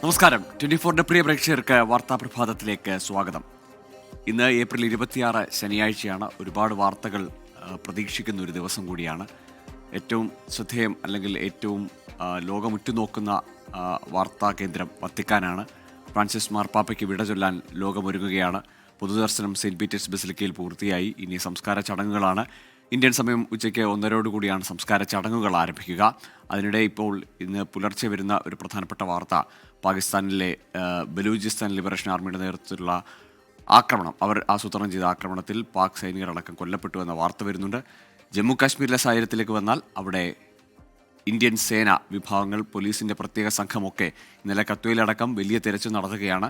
നമസ്കാരം. 24ന്റെ പ്രിയ പ്രേക്ഷകർക്ക് വാർത്താ പ്രഭാതത്തിലേക്ക് സ്വാഗതം. ഇന്ന് ഏപ്രിൽ 26 ശനിയാഴ്ചയാണ്. ഒരുപാട് വാർത്തകൾ പ്രതീക്ഷിക്കുന്ന ഒരു ദിവസം കൂടിയാണ്. ഏറ്റവും ശ്രദ്ധേയം അല്ലെങ്കിൽ ഏറ്റവും ലോകമുറ്റുനോക്കുന്ന വാർത്താ കേന്ദ്രം വത്തിക്കാനാണ്. ഫ്രാൻസിസ് മാർപ്പാപ്പയ്ക്ക് വിട ചൊല്ലാൻ ലോകമൊരുങ്ങുകയാണ്. പൊതുദർശനം സെയിൻറ്റ് പീറ്റേഴ്സ് ബസിലിക്കയിൽ പൂർത്തിയായി. ഇനി സംസ്കാര ചടങ്ങുകളാണ്. ഇന്ത്യൻ സമയം ഉച്ചയ്ക്ക് 1:30 കൂടിയാണ് സംസ്കാര ചടങ്ങുകൾ ആരംഭിക്കുക. അതിനിടെ ഇപ്പോൾ ഇന്ന് പുലർച്ചെ വരുന്ന ഒരു പ്രധാനപ്പെട്ട വാർത്ത പാകിസ്ഥാനിലെ ബലൂചിസ്ഥാൻ ലിബറേഷൻ ആർമിയുടെ നേതൃത്വത്തിലുള്ള ആക്രമണം, അവർ ആസൂത്രണം ചെയ്ത ആക്രമണത്തിൽ പാക് സൈനികരടക്കം കൊല്ലപ്പെട്ടു എന്ന വാർത്ത വരുന്നുണ്ട്. ജമ്മു കാശ്മീരിലെ സാഹചര്യത്തിലേക്ക് വന്നാൽ അവിടെ ഇന്ത്യൻ സേന വിഭാഗങ്ങൾ, പോലീസിൻ്റെ പ്രത്യേക സംഘമൊക്കെ ഇന്നലെ കത്വയിലടക്കം വലിയ തെരച്ചിൽ നടത്തുകയാണ്.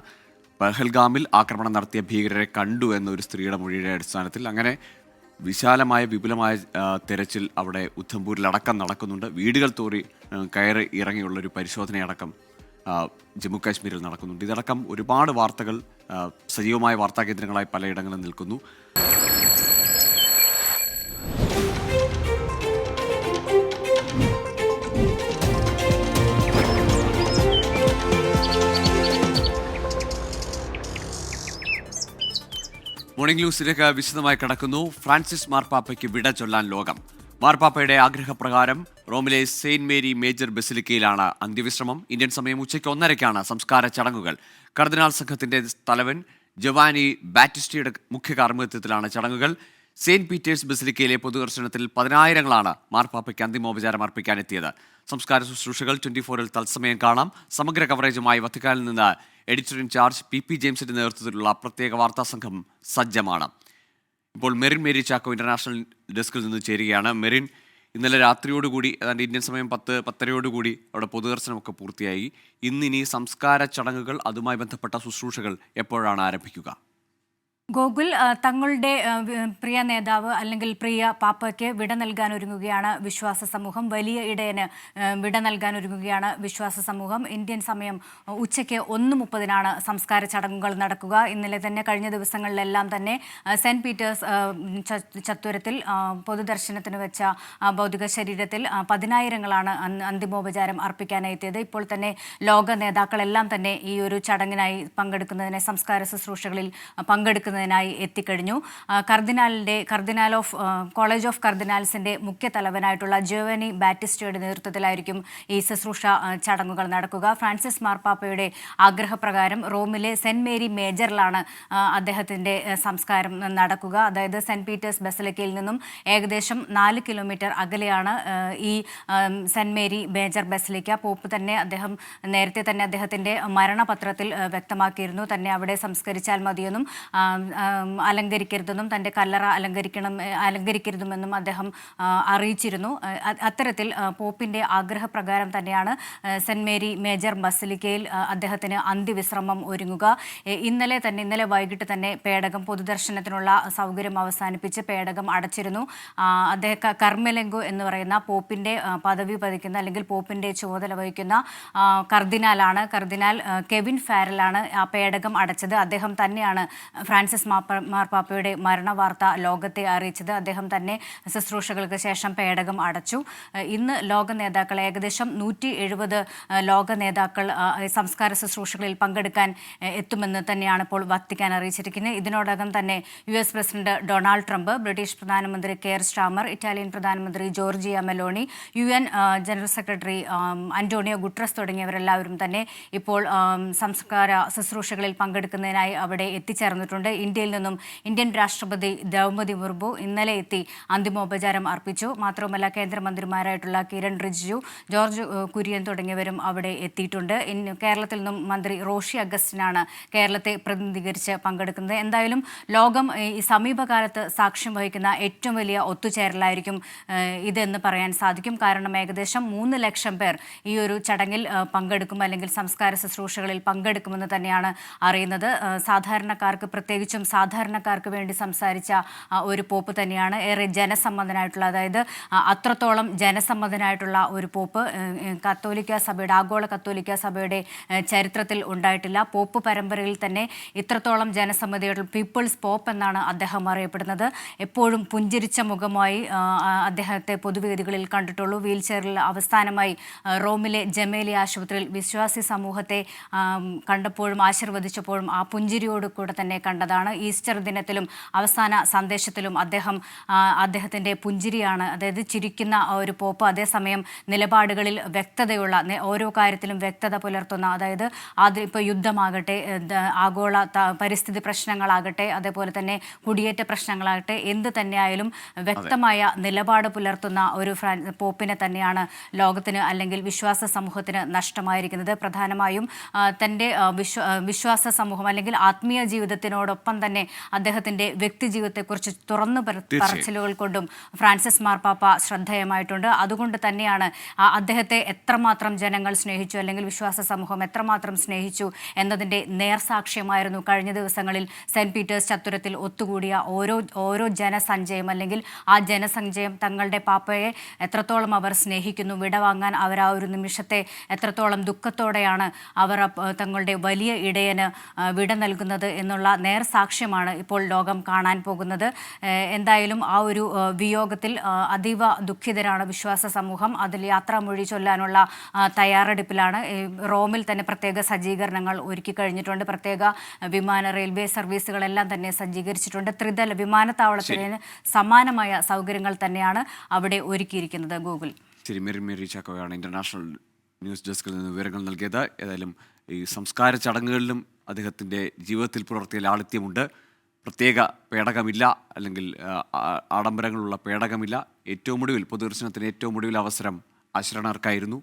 പഹൽഗാമിൽ ആക്രമണം നടത്തിയ ഭീകരരെ കണ്ടു എന്നൊരു സ്ത്രീയുടെ മൊഴിയുടെ അടിസ്ഥാനത്തിൽ അങ്ങനെ വിശാലമായ വിപുലമായ തെരച്ചിൽ അവിടെ ഉദ്ധംപൂരിലടക്കം നടക്കുന്നുണ്ട്. വീടുകൾ തോറി കയറി ഇറങ്ങിയുള്ളൊരു പരിശോധനയടക്കം ജമ്മു കാശ്മീരിൽ നടക്കുന്നുണ്ട്. ഇതടക്കം ഒരുപാട് വാർത്തകൾ സജീവമായ വാർത്താ കേന്ദ്രങ്ങളായി പലയിടങ്ങളിൽ നിൽക്കുന്നു. മോർണിംഗ് ന്യൂസിലേക്ക് വിശദമായി കടക്കുന്നു. ഫ്രാൻസിസ് മാർപ്പാപ്പയ്ക്ക് വിട ചൊല്ലാൻ ലോകം. മാർപ്പാപ്പയുടെ ആഗ്രഹപ്രകാരം റോമിലെ സെയിന്റ് മേരി മേജർ ബസിലിക്കയിലാണ് അന്ത്യവിശ്രമം. ഇന്ത്യൻ സമയം ഉച്ചയ്ക്ക് 1:30 സംസ്കാര ചടങ്ങുകൾ. കർദിനാൾ സംഘത്തിന്റെ തലവൻ ജൊവാനി ബാറ്റിസ്റ്റയുടെ മുഖ്യ കാർമ്മികത്വത്തിലാണ് ചടങ്ങുകൾ. സെയിന്റ് പീറ്റേഴ്സ് ബസിലിക്കയിലെ പൊതുദർശനത്തിൽ പതിനായിരങ്ങളാണ് മാർപ്പാപ്പയ്ക്ക് അന്തിമോപചാരം അർപ്പിക്കാനെത്തിയത്. സംസ്കാര ശുശ്രൂഷകൾ 24-ൽ തത്സമയം കാണാം. സമഗ്ര കവറേജുമായി വത്തിക്കാനിൽ നിന്ന് എഡിറ്റർ ഇൻചാർജ് പി ജെയിംസിന്റെ നേതൃത്വത്തിലുള്ള പ്രത്യേക വാർത്താ സംഘം സജ്ജമാണ്. ഇപ്പോൾ മെറിൻ മേരി ചാക്കോ ഇന്റർനാഷണൽ ഡെസ്കിൽ നിന്ന് ചേരുകയാണ്. മെറിൻ, ഇന്നലെ രാത്രിയോടുകൂടി, അതായത് ഇന്ത്യൻ സമയം 10-10:30 അവിടെ പൊതുദർശനമൊക്കെ പൂർത്തിയായി. ഇന്നിനി സംസ്കാര ചടങ്ങുകൾ, അതുമായി ബന്ധപ്പെട്ട ശുശ്രൂഷകൾ എപ്പോഴാണ് ആരംഭിക്കുക? ഗോകുൽ, തങ്ങളുടെ പ്രിയ നേതാവ് അല്ലെങ്കിൽ പ്രിയ പാപ്പയ്ക്ക് വിട നൽകാൻ ഒരുങ്ങുകയാണ് വിശ്വാസ സമൂഹം. വലിയ ഇടയന് വിട നൽകാൻ ഒരുങ്ങുകയാണ് വിശ്വാസ സമൂഹം. ഇന്ത്യൻ സമയം ഉച്ചയ്ക്ക് 1:30 സംസ്കാര ചടങ്ങുകൾ നടക്കുക. ഇന്നലെ തന്നെ, കഴിഞ്ഞ ദിവസങ്ങളിലെല്ലാം തന്നെ സെൻറ്റ് പീറ്റേഴ്സ് ചത്വരത്തിൽ പൊതുദർശനത്തിന് വെച്ച ഭൗതിക ശരീരത്തിൽ പതിനായിരങ്ങളാണ് അന്തിമോപചാരം അർപ്പിക്കാനായി എത്തിയത്. ഇപ്പോൾ തന്നെ ലോക നേതാക്കളെല്ലാം തന്നെ ഈ ഒരു ചടങ്ങിനായി പങ്കെടുക്കുന്നതിന്, സംസ്കാര ശുശ്രൂഷകളിൽ പങ്കെടുക്കുന്നതിനായി എത്തിക്കഴിഞ്ഞു. കോളേജ് ഓഫ് കർദിനാൽസിന്റെ മുഖ്യ തലവനായിട്ടുള്ള ജോവാനി ബാറ്റിസ്റ്റയുടെ നേതൃത്വത്തിലായിരിക്കും ഈ ശുശ്രൂഷ ചടങ്ങുകൾ നടക്കുക. ഫ്രാൻസിസ് മാർപ്പാപ്പയുടെ ആഗ്രഹപ്രകാരം റോമിലെ സെന്റ് മേരി മേജറിലാണ് അദ്ദേഹത്തിന്റെ സംസ്കാരം നടക്കുക. അതായത് സെന്റ് പീറ്റേഴ്സ് ബസിലിക്കയിൽ നിന്നും ഏകദേശം 4 കിലോമീറ്റർ അകലെയാണ് ഈ Saint Mary Major Basilica. Pope തന്നെ നേരത്തെ തന്നെ അദ്ദേഹത്തിന്റെ മരണപത്രത്തിൽ വ്യക്തമാക്കിയിരുന്നു, തന്നെ അവിടെ സംസ്കരിച്ചാൽ മതിയെന്നും അലങ്കരിക്കരുതെന്നും തൻ്റെ കല്ലറ അലങ്കരിക്കരുതെന്നും അദ്ദേഹം അറിയിച്ചിരുന്നു. അത്തരത്തിൽ പോപ്പിൻ്റെ ആഗ്രഹപ്രകാരം തന്നെയാണ് സെൻറ്റ് മേരി മേജർ ബസിലിക്കയിൽ അദ്ദേഹത്തിന് അന്ത്യവിശ്രമം ഒരുങ്ങുക. ഇന്നലെ വൈകിട്ട് തന്നെ പേടകം, പൊതുദർശനത്തിനുള്ള സൗകര്യം അവസാനിപ്പിച്ച് പേടകം അടച്ചിരുന്നു. കർമെലെങ്കോ എന്ന് പറയുന്ന പോപ്പിൻ്റെ പദവി വഹിക്കുന്ന, അല്ലെങ്കിൽ പോപ്പിൻ്റെ ചുമതല വഹിക്കുന്ന കർദിനാൾ കെവിൻ ഫാരലാണ് ആ പേടകം അടച്ചത്. അദ്ദേഹം തന്നെയാണ് ഫ്രാൻസിസ് മാർപ്പാപ്പയുടെ മരണവാർത്ത ലോകത്തെ അറിയിച്ചത്. അദ്ദേഹം തന്നെ ശുശ്രൂഷകൾക്ക് ശേഷം പേടകം അടച്ചു. ഇന്ന് ലോക നേതാക്കൾ, ഏകദേശം 170 ലോക നേതാക്കൾ സംസ്കാര ശുശ്രൂഷകളിൽ പങ്കെടുക്കാൻ എത്തുമെന്ന് തന്നെയാണ് ഇപ്പോൾ വത്തിക്കാൻ അറിയിച്ചിരിക്കുന്നത്. ഇതിനോടകം തന്നെ US president Donald Trump, British പ്രധാനമന്ത്രി കെയർ സ്റ്റാമർ, ഇറ്റാലിയൻ പ്രധാനമന്ത്രി Giorgia Meloni, UN general secretary Antonio Guterres തുടങ്ങിയവരെല്ലാവരും തന്നെ ഇപ്പോൾ സംസ്കാര ശുശ്രൂഷകളിൽ പങ്കെടുക്കുന്നതിനായി അവിടെ എത്തിച്ചേർന്നിട്ടുണ്ട്. ഇന്ത്യയിൽ നിന്നും ഇന്ത്യൻ രാഷ്ട്രപതി ദ്രൗപദി മുർമു ഇന്നലെ എത്തി അന്തിമോപചാരം അർപ്പിച്ചു. മാത്രവുമല്ല, കേന്ദ്രമന്ത്രിമാരായിട്ടുള്ള കിരൺ റിജിജു, ജോർജ് കുര്യൻ തുടങ്ങിയവരും അവിടെ എത്തിയിട്ടുണ്ട്. കേരളത്തിൽ നിന്നും മന്ത്രി റോഷി അഗസ്റ്റിനാണ് കേരളത്തെ പ്രതിനിധീകരിച്ച് പങ്കെടുക്കുന്നത്. എന്തായാലും ലോകം ഈ സമീപകാലത്ത് സാക്ഷ്യം വഹിക്കുന്ന ഏറ്റവും വലിയ ഒത്തുചേരലായിരിക്കും ഇതെന്ന് പറയാൻ സാധിക്കും. കാരണം ഏകദേശം 3 ലക്ഷം പേർ ഈ ഒരു ചടങ്ങിൽ പങ്കെടുക്കും, അല്ലെങ്കിൽ സംസ്കാര ശുശ്രൂഷകളിൽ പങ്കെടുക്കുമെന്ന് തന്നെയാണ് അറിയുന്നത്. സാധാരണക്കാർക്ക്, പ്രത്യേകിച്ചും പ്രത്യേകിച്ചും സാധാരണക്കാർക്ക് വേണ്ടി സംസാരിച്ച ഒരു പോപ്പ് തന്നെയാണ്. ഏറെ ജനസമ്മതനായിട്ടുള്ള, അതായത് അത്രത്തോളം ജനസമ്മതനായിട്ടുള്ള ഒരു പോപ്പ് കത്തോലിക്ക സഭയുടെ, ആഗോള കത്തോലിക്ക സഭയുടെ ചരിത്രത്തിൽ ഉണ്ടായിട്ടില്ല. പോപ്പ് പരമ്പരയിൽ തന്നെ ഇത്രത്തോളം ജനസമ്മതിയായിട്ടുള്ള പീപ്പിൾസ് പോപ്പ് എന്നാണ് അദ്ദേഹം അറിയപ്പെടുന്നത്. എപ്പോഴും പുഞ്ചിരിച്ച മുഖമായി അദ്ദേഹത്തെ പൊതുവേദികളിൽ കണ്ടിട്ടുള്ളൂ. വീൽ ചെയറിൽ അവസാനമായി റോമിലെ ജമേലി ആശുപത്രിയിൽ വിശ്വാസി സമൂഹത്തെ കണ്ടപ്പോഴും ആശീർവദിച്ചപ്പോഴും ആ പുഞ്ചിരിയോട് കൂടെ തന്നെ കണ്ടതാണ്. ഈസ്റ്റർ ദിനത്തിലും അവസാന സന്ദേശത്തിലും അദ്ദേഹത്തിൻ്റെ പുഞ്ചിരിയാണ്, അതായത് ചിരിക്കുന്ന ഒരു പോപ്പ്. അതേസമയം നിലപാടുകളിൽ വ്യക്തതയുള്ള, ഓരോ കാര്യത്തിലും വ്യക്തത പുലർത്തുന്ന, അതായത് ഇപ്പോൾ യുദ്ധമാകട്ടെ, ആഗോള പരിസ്ഥിതി പ്രശ്നങ്ങളാകട്ടെ, അതേപോലെ തന്നെ കുടിയേറ്റ പ്രശ്നങ്ങളാകട്ടെ, എന്ത് തന്നെയായാലും വ്യക്തമായ നിലപാട് പുലർത്തുന്ന ഒരു പോപ്പിനെ തന്നെയാണ് ലോകത്തിന് അല്ലെങ്കിൽ വിശ്വാസ സമൂഹത്തിന് നഷ്ടമായിരിക്കുന്നത്. പ്രധാനമായും തൻ്റെ വിശ്വാസ സമൂഹം അല്ലെങ്കിൽ ആത്മീയ ജീവിതത്തിനോടൊപ്പം തന്നെ അദ്ദേഹത്തിൻ്റെ വ്യക്തി ജീവിതത്തെക്കുറിച്ച് തുറന്നു പറച്ചിലുകൾ കൊണ്ടും ഫ്രാൻസിസ് മാർപ്പാപ്പ ശ്രദ്ധേയമായിട്ടുണ്ട്. അതുകൊണ്ട് തന്നെയാണ് അദ്ദേഹത്തെ എത്രമാത്രം ജനങ്ങൾ സ്നേഹിച്ചു അല്ലെങ്കിൽ വിശ്വാസ സമൂഹം എത്രമാത്രം സ്നേഹിച്ചു എന്നതിൻ്റെ നേർസാക്ഷ്യമായിരുന്നു കഴിഞ്ഞ ദിവസങ്ങളിൽ സെൻറ്റ് പീറ്റേഴ്സ് ചത്തുരത്തിൽ ഒത്തുകൂടിയ ഓരോ ജനസഞ്ചയം. അല്ലെങ്കിൽ ആ ജനസഞ്ചയം തങ്ങളുടെ പാപ്പയെ എത്രത്തോളം അവർ സ്നേഹിക്കുന്നു, വിടവാങ്ങാൻ അവർ ആ ഒരു നിമിഷത്തെ എത്രത്തോളം ദുഃഖത്തോടെയാണ് അവർ തങ്ങളുടെ വലിയ ഇടയന് വിട നൽകുന്നത് എന്നുള്ള നേർസാക്ഷ്യമാണ് ഇപ്പോൾ ലോകം കാണാൻ പോകുന്നത്. എന്തായാലും ആ ഒരു വിയോഗത്തിൽ അതീവ ദുഃഖിതരാണ് വിശ്വാസ സമൂഹം. അതിൽ യാത്രാമൊഴി ചൊല്ലാനുള്ള തയ്യാറെടുപ്പിലാണ്. റോമിൽ തന്നെ പ്രത്യേക സജ്ജീകരണങ്ങൾ ഒരുക്കി കഴിഞ്ഞിട്ടുണ്ട്. പ്രത്യേക റെയിൽവേ സർവീസുകളെല്ലാം തന്നെ സജ്ജീകരിച്ചിട്ടുണ്ട്. ത്രിതല വിമാനത്താവളത്തിന് സമാനമായ സൗകര്യങ്ങൾ തന്നെയാണ് അവിടെ ഒരുക്കിയിരിക്കുന്നത്. ഗൂഗിൾ മേരി ചാക്കോയാണ് ഇന്റർനാഷണൽ ന്യൂസ് ഡെസ്കിൽ നിന്ന് വിവരങ്ങൾ നൽകിയത്. ഏതായാലും ഈ സംസ്കാര ചടങ്ങുകളിലും അദ്ദേഹത്തിൻ്റെ ജീവിതത്തിൽ പുലർത്തിയ ലാളിത്യമുണ്ട്. പ്രത്യേക പേടകമില്ല, അല്ലെങ്കിൽ ആഡംബരങ്ങളുള്ള പേടകമില്ല. ഏറ്റവും ഒടുവിൽ പൊതുദർശനത്തിന് ഏറ്റവും ഒടുവിൽ അവസരം അശരണർക്കായിരുന്നു.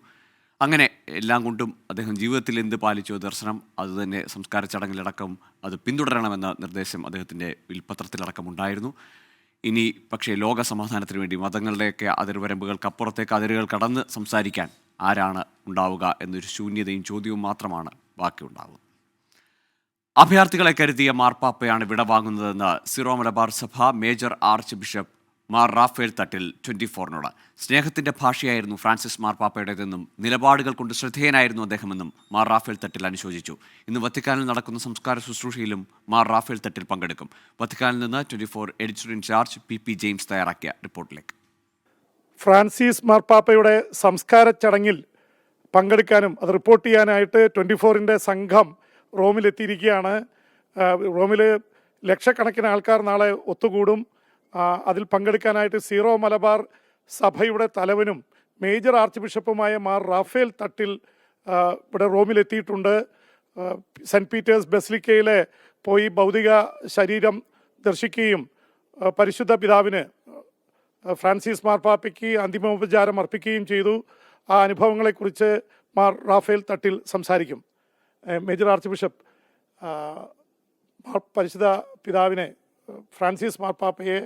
അങ്ങനെ എല്ലാം കൊണ്ടും അദ്ദേഹം ജീവിതത്തിൽ എന്ത് പാലിച്ചോ ദർശനം, അതുതന്നെ സംസ്കാര ചടങ്ങിലടക്കം അത് പിന്തുടരണമെന്ന നിർദ്ദേശം അദ്ദേഹത്തിൻ്റെ വിൽപത്രത്തിലടക്കം ഉണ്ടായിരുന്നു. ഇനി പക്ഷേ ലോക സമാധാനത്തിന് വേണ്ടി മതങ്ങളുടെയൊക്കെ അതിർവരമ്പുകൾക്കപ്പുറത്തേക്ക് അതിരുകൾ കടന്ന് സംസാരിക്കാൻ ആരാണ് ഉണ്ടാവുക എന്നൊരു ശൂന്യതയും ചോദ്യവും മാത്രമാണ് ബാക്കിയുണ്ടാവുക. അഭയാർത്ഥികളെ കരുതിയ മാർപ്പാപ്പയാണ് വിടവാങ്ങുന്നതെന്ന് സിറോ മലബാർ സഭ major archbishop Mar Raphael Thattil 24-നോട്. സ്നേഹത്തിൻ്റെ ഭാഷയായിരുന്നു ഫ്രാൻസിസ് മാർപ്പാപ്പയുടേതെന്നും നിലപാടുകൾ കൊണ്ട് ശ്രദ്ധേയനായിരുന്നു അദ്ദേഹമെന്നും മാർ റാഫേൽ തട്ടിൽ അനുശോചിച്ചു. ഇന്ന് വത്തിക്കാനിൽ നടക്കുന്ന സംസ്കാര ശുശ്രൂഷയിലും മാർ റാഫേൽ തട്ടിൽ പങ്കെടുക്കും. വത്തിക്കാനിൽ നിന്ന് 24 എഡിറ്റർ ഇൻചാർജ് പി ജെയിംസ് തയ്യാറാക്കിയ റിപ്പോർട്ടിലേക്ക്. ഫ്രാൻസിസ് മാർപ്പാപ്പയുടെ സംസ്കാര ചടങ്ങിൽ പങ്കെടുക്കാനും അത് റിപ്പോർട്ട് ചെയ്യാനായിട്ട് 24-ൻ്റെ സംഘം റോമിലെത്തിയിരിക്കുകയാണ്. റോമിൽ ലക്ഷക്കണക്കിന് ആൾക്കാർ നാളെ ഒത്തുകൂടും. അതിൽ പങ്കെടുക്കാനായിട്ട് സീറോ മലബാർ സഭയുടെ തലവനും മേജർ ആർച്ച് ബിഷപ്പുമായ മാർ റാഫേൽ തട്ടിൽ ഇവിടെ റോമിലെത്തിയിട്ടുണ്ട്. സെൻറ്റ് പീറ്റേഴ്സ് ബസിലിക്കയിലെ പോയി ഭൗതിക ശരീരം ദർശിക്കുകയും പരിശുദ്ധ പിതാവിന് ഫ്രാൻസിസ് മാർപ്പാപ്പയ്ക്ക് അന്തിമോപചാരം അർപ്പിക്കുകയും ചെയ്തു. ആ അനുഭവങ്ങളെക്കുറിച്ച് മാർ റാഫേൽ തട്ടിൽ സംസാരിക്കും. മേജർ ആർച്ച് ബിഷപ്പ് പരിശുദ്ധ പിതാവിനെ, ഫ്രാൻസിസ് മാർപ്പാപ്പയെ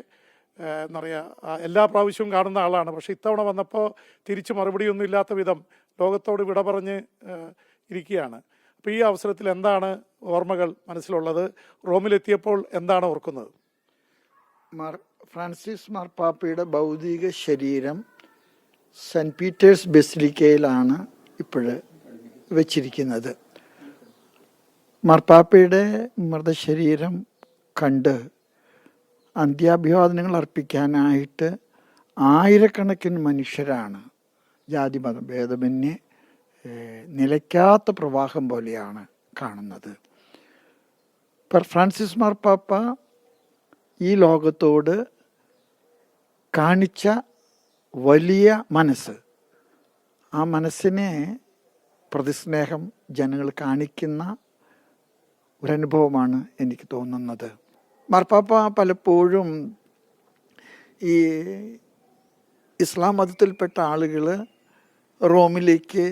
എന്താ പറയുക, എല്ലാ പ്രാവശ്യവും കാണുന്ന ആളാണ്. പക്ഷേ ഇത്തവണ വന്നപ്പോൾ തിരിച്ച് മറുപടിയൊന്നും ഇല്ലാത്ത വിധം ലോകത്തോട് വിട പറഞ്ഞ് ഇരിക്കുകയാണ്. അപ്പോൾ ഈ അവസരത്തിൽ എന്താണ് ഓർമ്മകൾ മനസ്സിലുള്ളത്? റോമിലെത്തിയപ്പോൾ എന്താണ് ഓർക്കുന്നത്? ഫ്രാൻസിസ് മാർപ്പാപ്പയുടെ ഭൗതിക ശരീരം സെൻറ്റ് പീറ്റേഴ്സ് ബസിലിക്കയിലാണ് ഇപ്പോൾ വെച്ചിരിക്കുന്നത്. മാർപ്പാപ്പയുടെ മൃതശരീരം കണ്ട് അന്ത്യാഭിവാദനങ്ങൾ അർപ്പിക്കാനായിട്ട് ആയിരക്കണക്കിന് മനുഷ്യരാണ്. ജാതിമത ഭേദമന്യേ നിലയ്ക്കാത്ത പ്രവാഹം പോലെയാണ് കാണുന്നത്. ഫ്രാൻസിസ് മാർപ്പാപ്പ ഈ ലോകത്തോട് കാണിച്ച വലിയ മനസ്സ്, ആ മനസ്സിനെ പ്രതിസ്നേഹം ജനങ്ങൾ കാണിക്കുന്ന ഒരനുഭവമാണ് എനിക്ക് തോന്നുന്നത്. മാർപ്പാപ്പ പലപ്പോഴും ഈ ഇസ്ലാം മതത്തിൽപ്പെട്ട ആളുകൾ റോമിലേക്ക്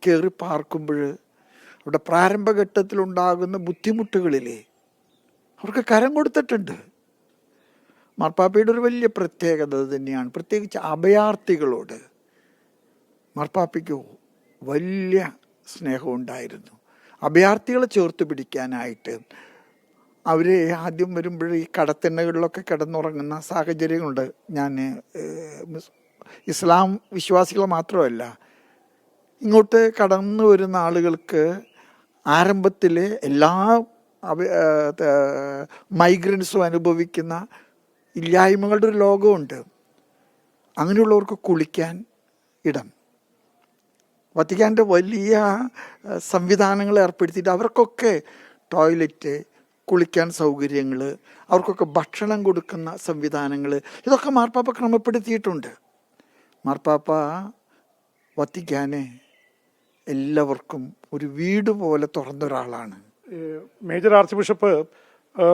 കയറി പാർക്കുമ്പോൾ അവിടെ പ്രാരംഭഘട്ടത്തിലുണ്ടാകുന്ന ബുദ്ധിമുട്ടുകളിലെ അവർക്ക് കരം കൊടുത്തിട്ടുണ്ട്. മാർപ്പാപ്പയുടെ ഒരു വലിയ പ്രത്യേകത തന്നെയാണ്. പ്രത്യേകിച്ച് അഭയാർത്ഥികളോട് മാർപ്പാപ്പയ്ക്ക് വലിയ സ്നേഹമുണ്ടായിരുന്നു. അഭയാർത്ഥികളെ ചേർത്ത് പിടിക്കാനായിട്ട് അവർ ആദ്യം വരുമ്പോൾ ഈ കടത്തിണ്ണകളിലൊക്കെ കിടന്നുറങ്ങുന്ന സാഹചര്യങ്ങളുണ്ട്. ഞാൻ ഇസ്ലാം വിശ്വാസികൾ മാത്രമല്ല, ഇങ്ങോട്ട് കടന്നു വരുന്ന ആളുകൾക്ക് ആരംഭത്തിൽ എല്ലാ മൈഗ്രൻസും അനുഭവിക്കുന്ന ഇല്ലായ്മകളുടെ ഒരു ലോകമുണ്ട്. അങ്ങനെയുള്ളവർക്ക് കുളിക്കാൻ ഇടം, വത്തിക്കാൻ്റെ വലിയ സംവിധാനങ്ങൾ ഏർപ്പെടുത്തിയിട്ട് അവർക്കൊക്കെ ടോയ്ലറ്റ്, കുളിക്കാൻ സൗകര്യങ്ങൾ, അവർക്കൊക്കെ ഭക്ഷണം കൊടുക്കുന്ന സംവിധാനങ്ങൾ, ഇതൊക്കെ മാർപ്പാപ്പ ക്രമപ്പെടുത്തിയിട്ടുണ്ട്. മാർപ്പാപ്പ വത്തിക്കാന് എല്ലാവർക്കും ഒരു വീട് പോലെ തുറന്ന ഒരാളാണ്. മേജർ ആർച്ച് ബിഷപ്പ്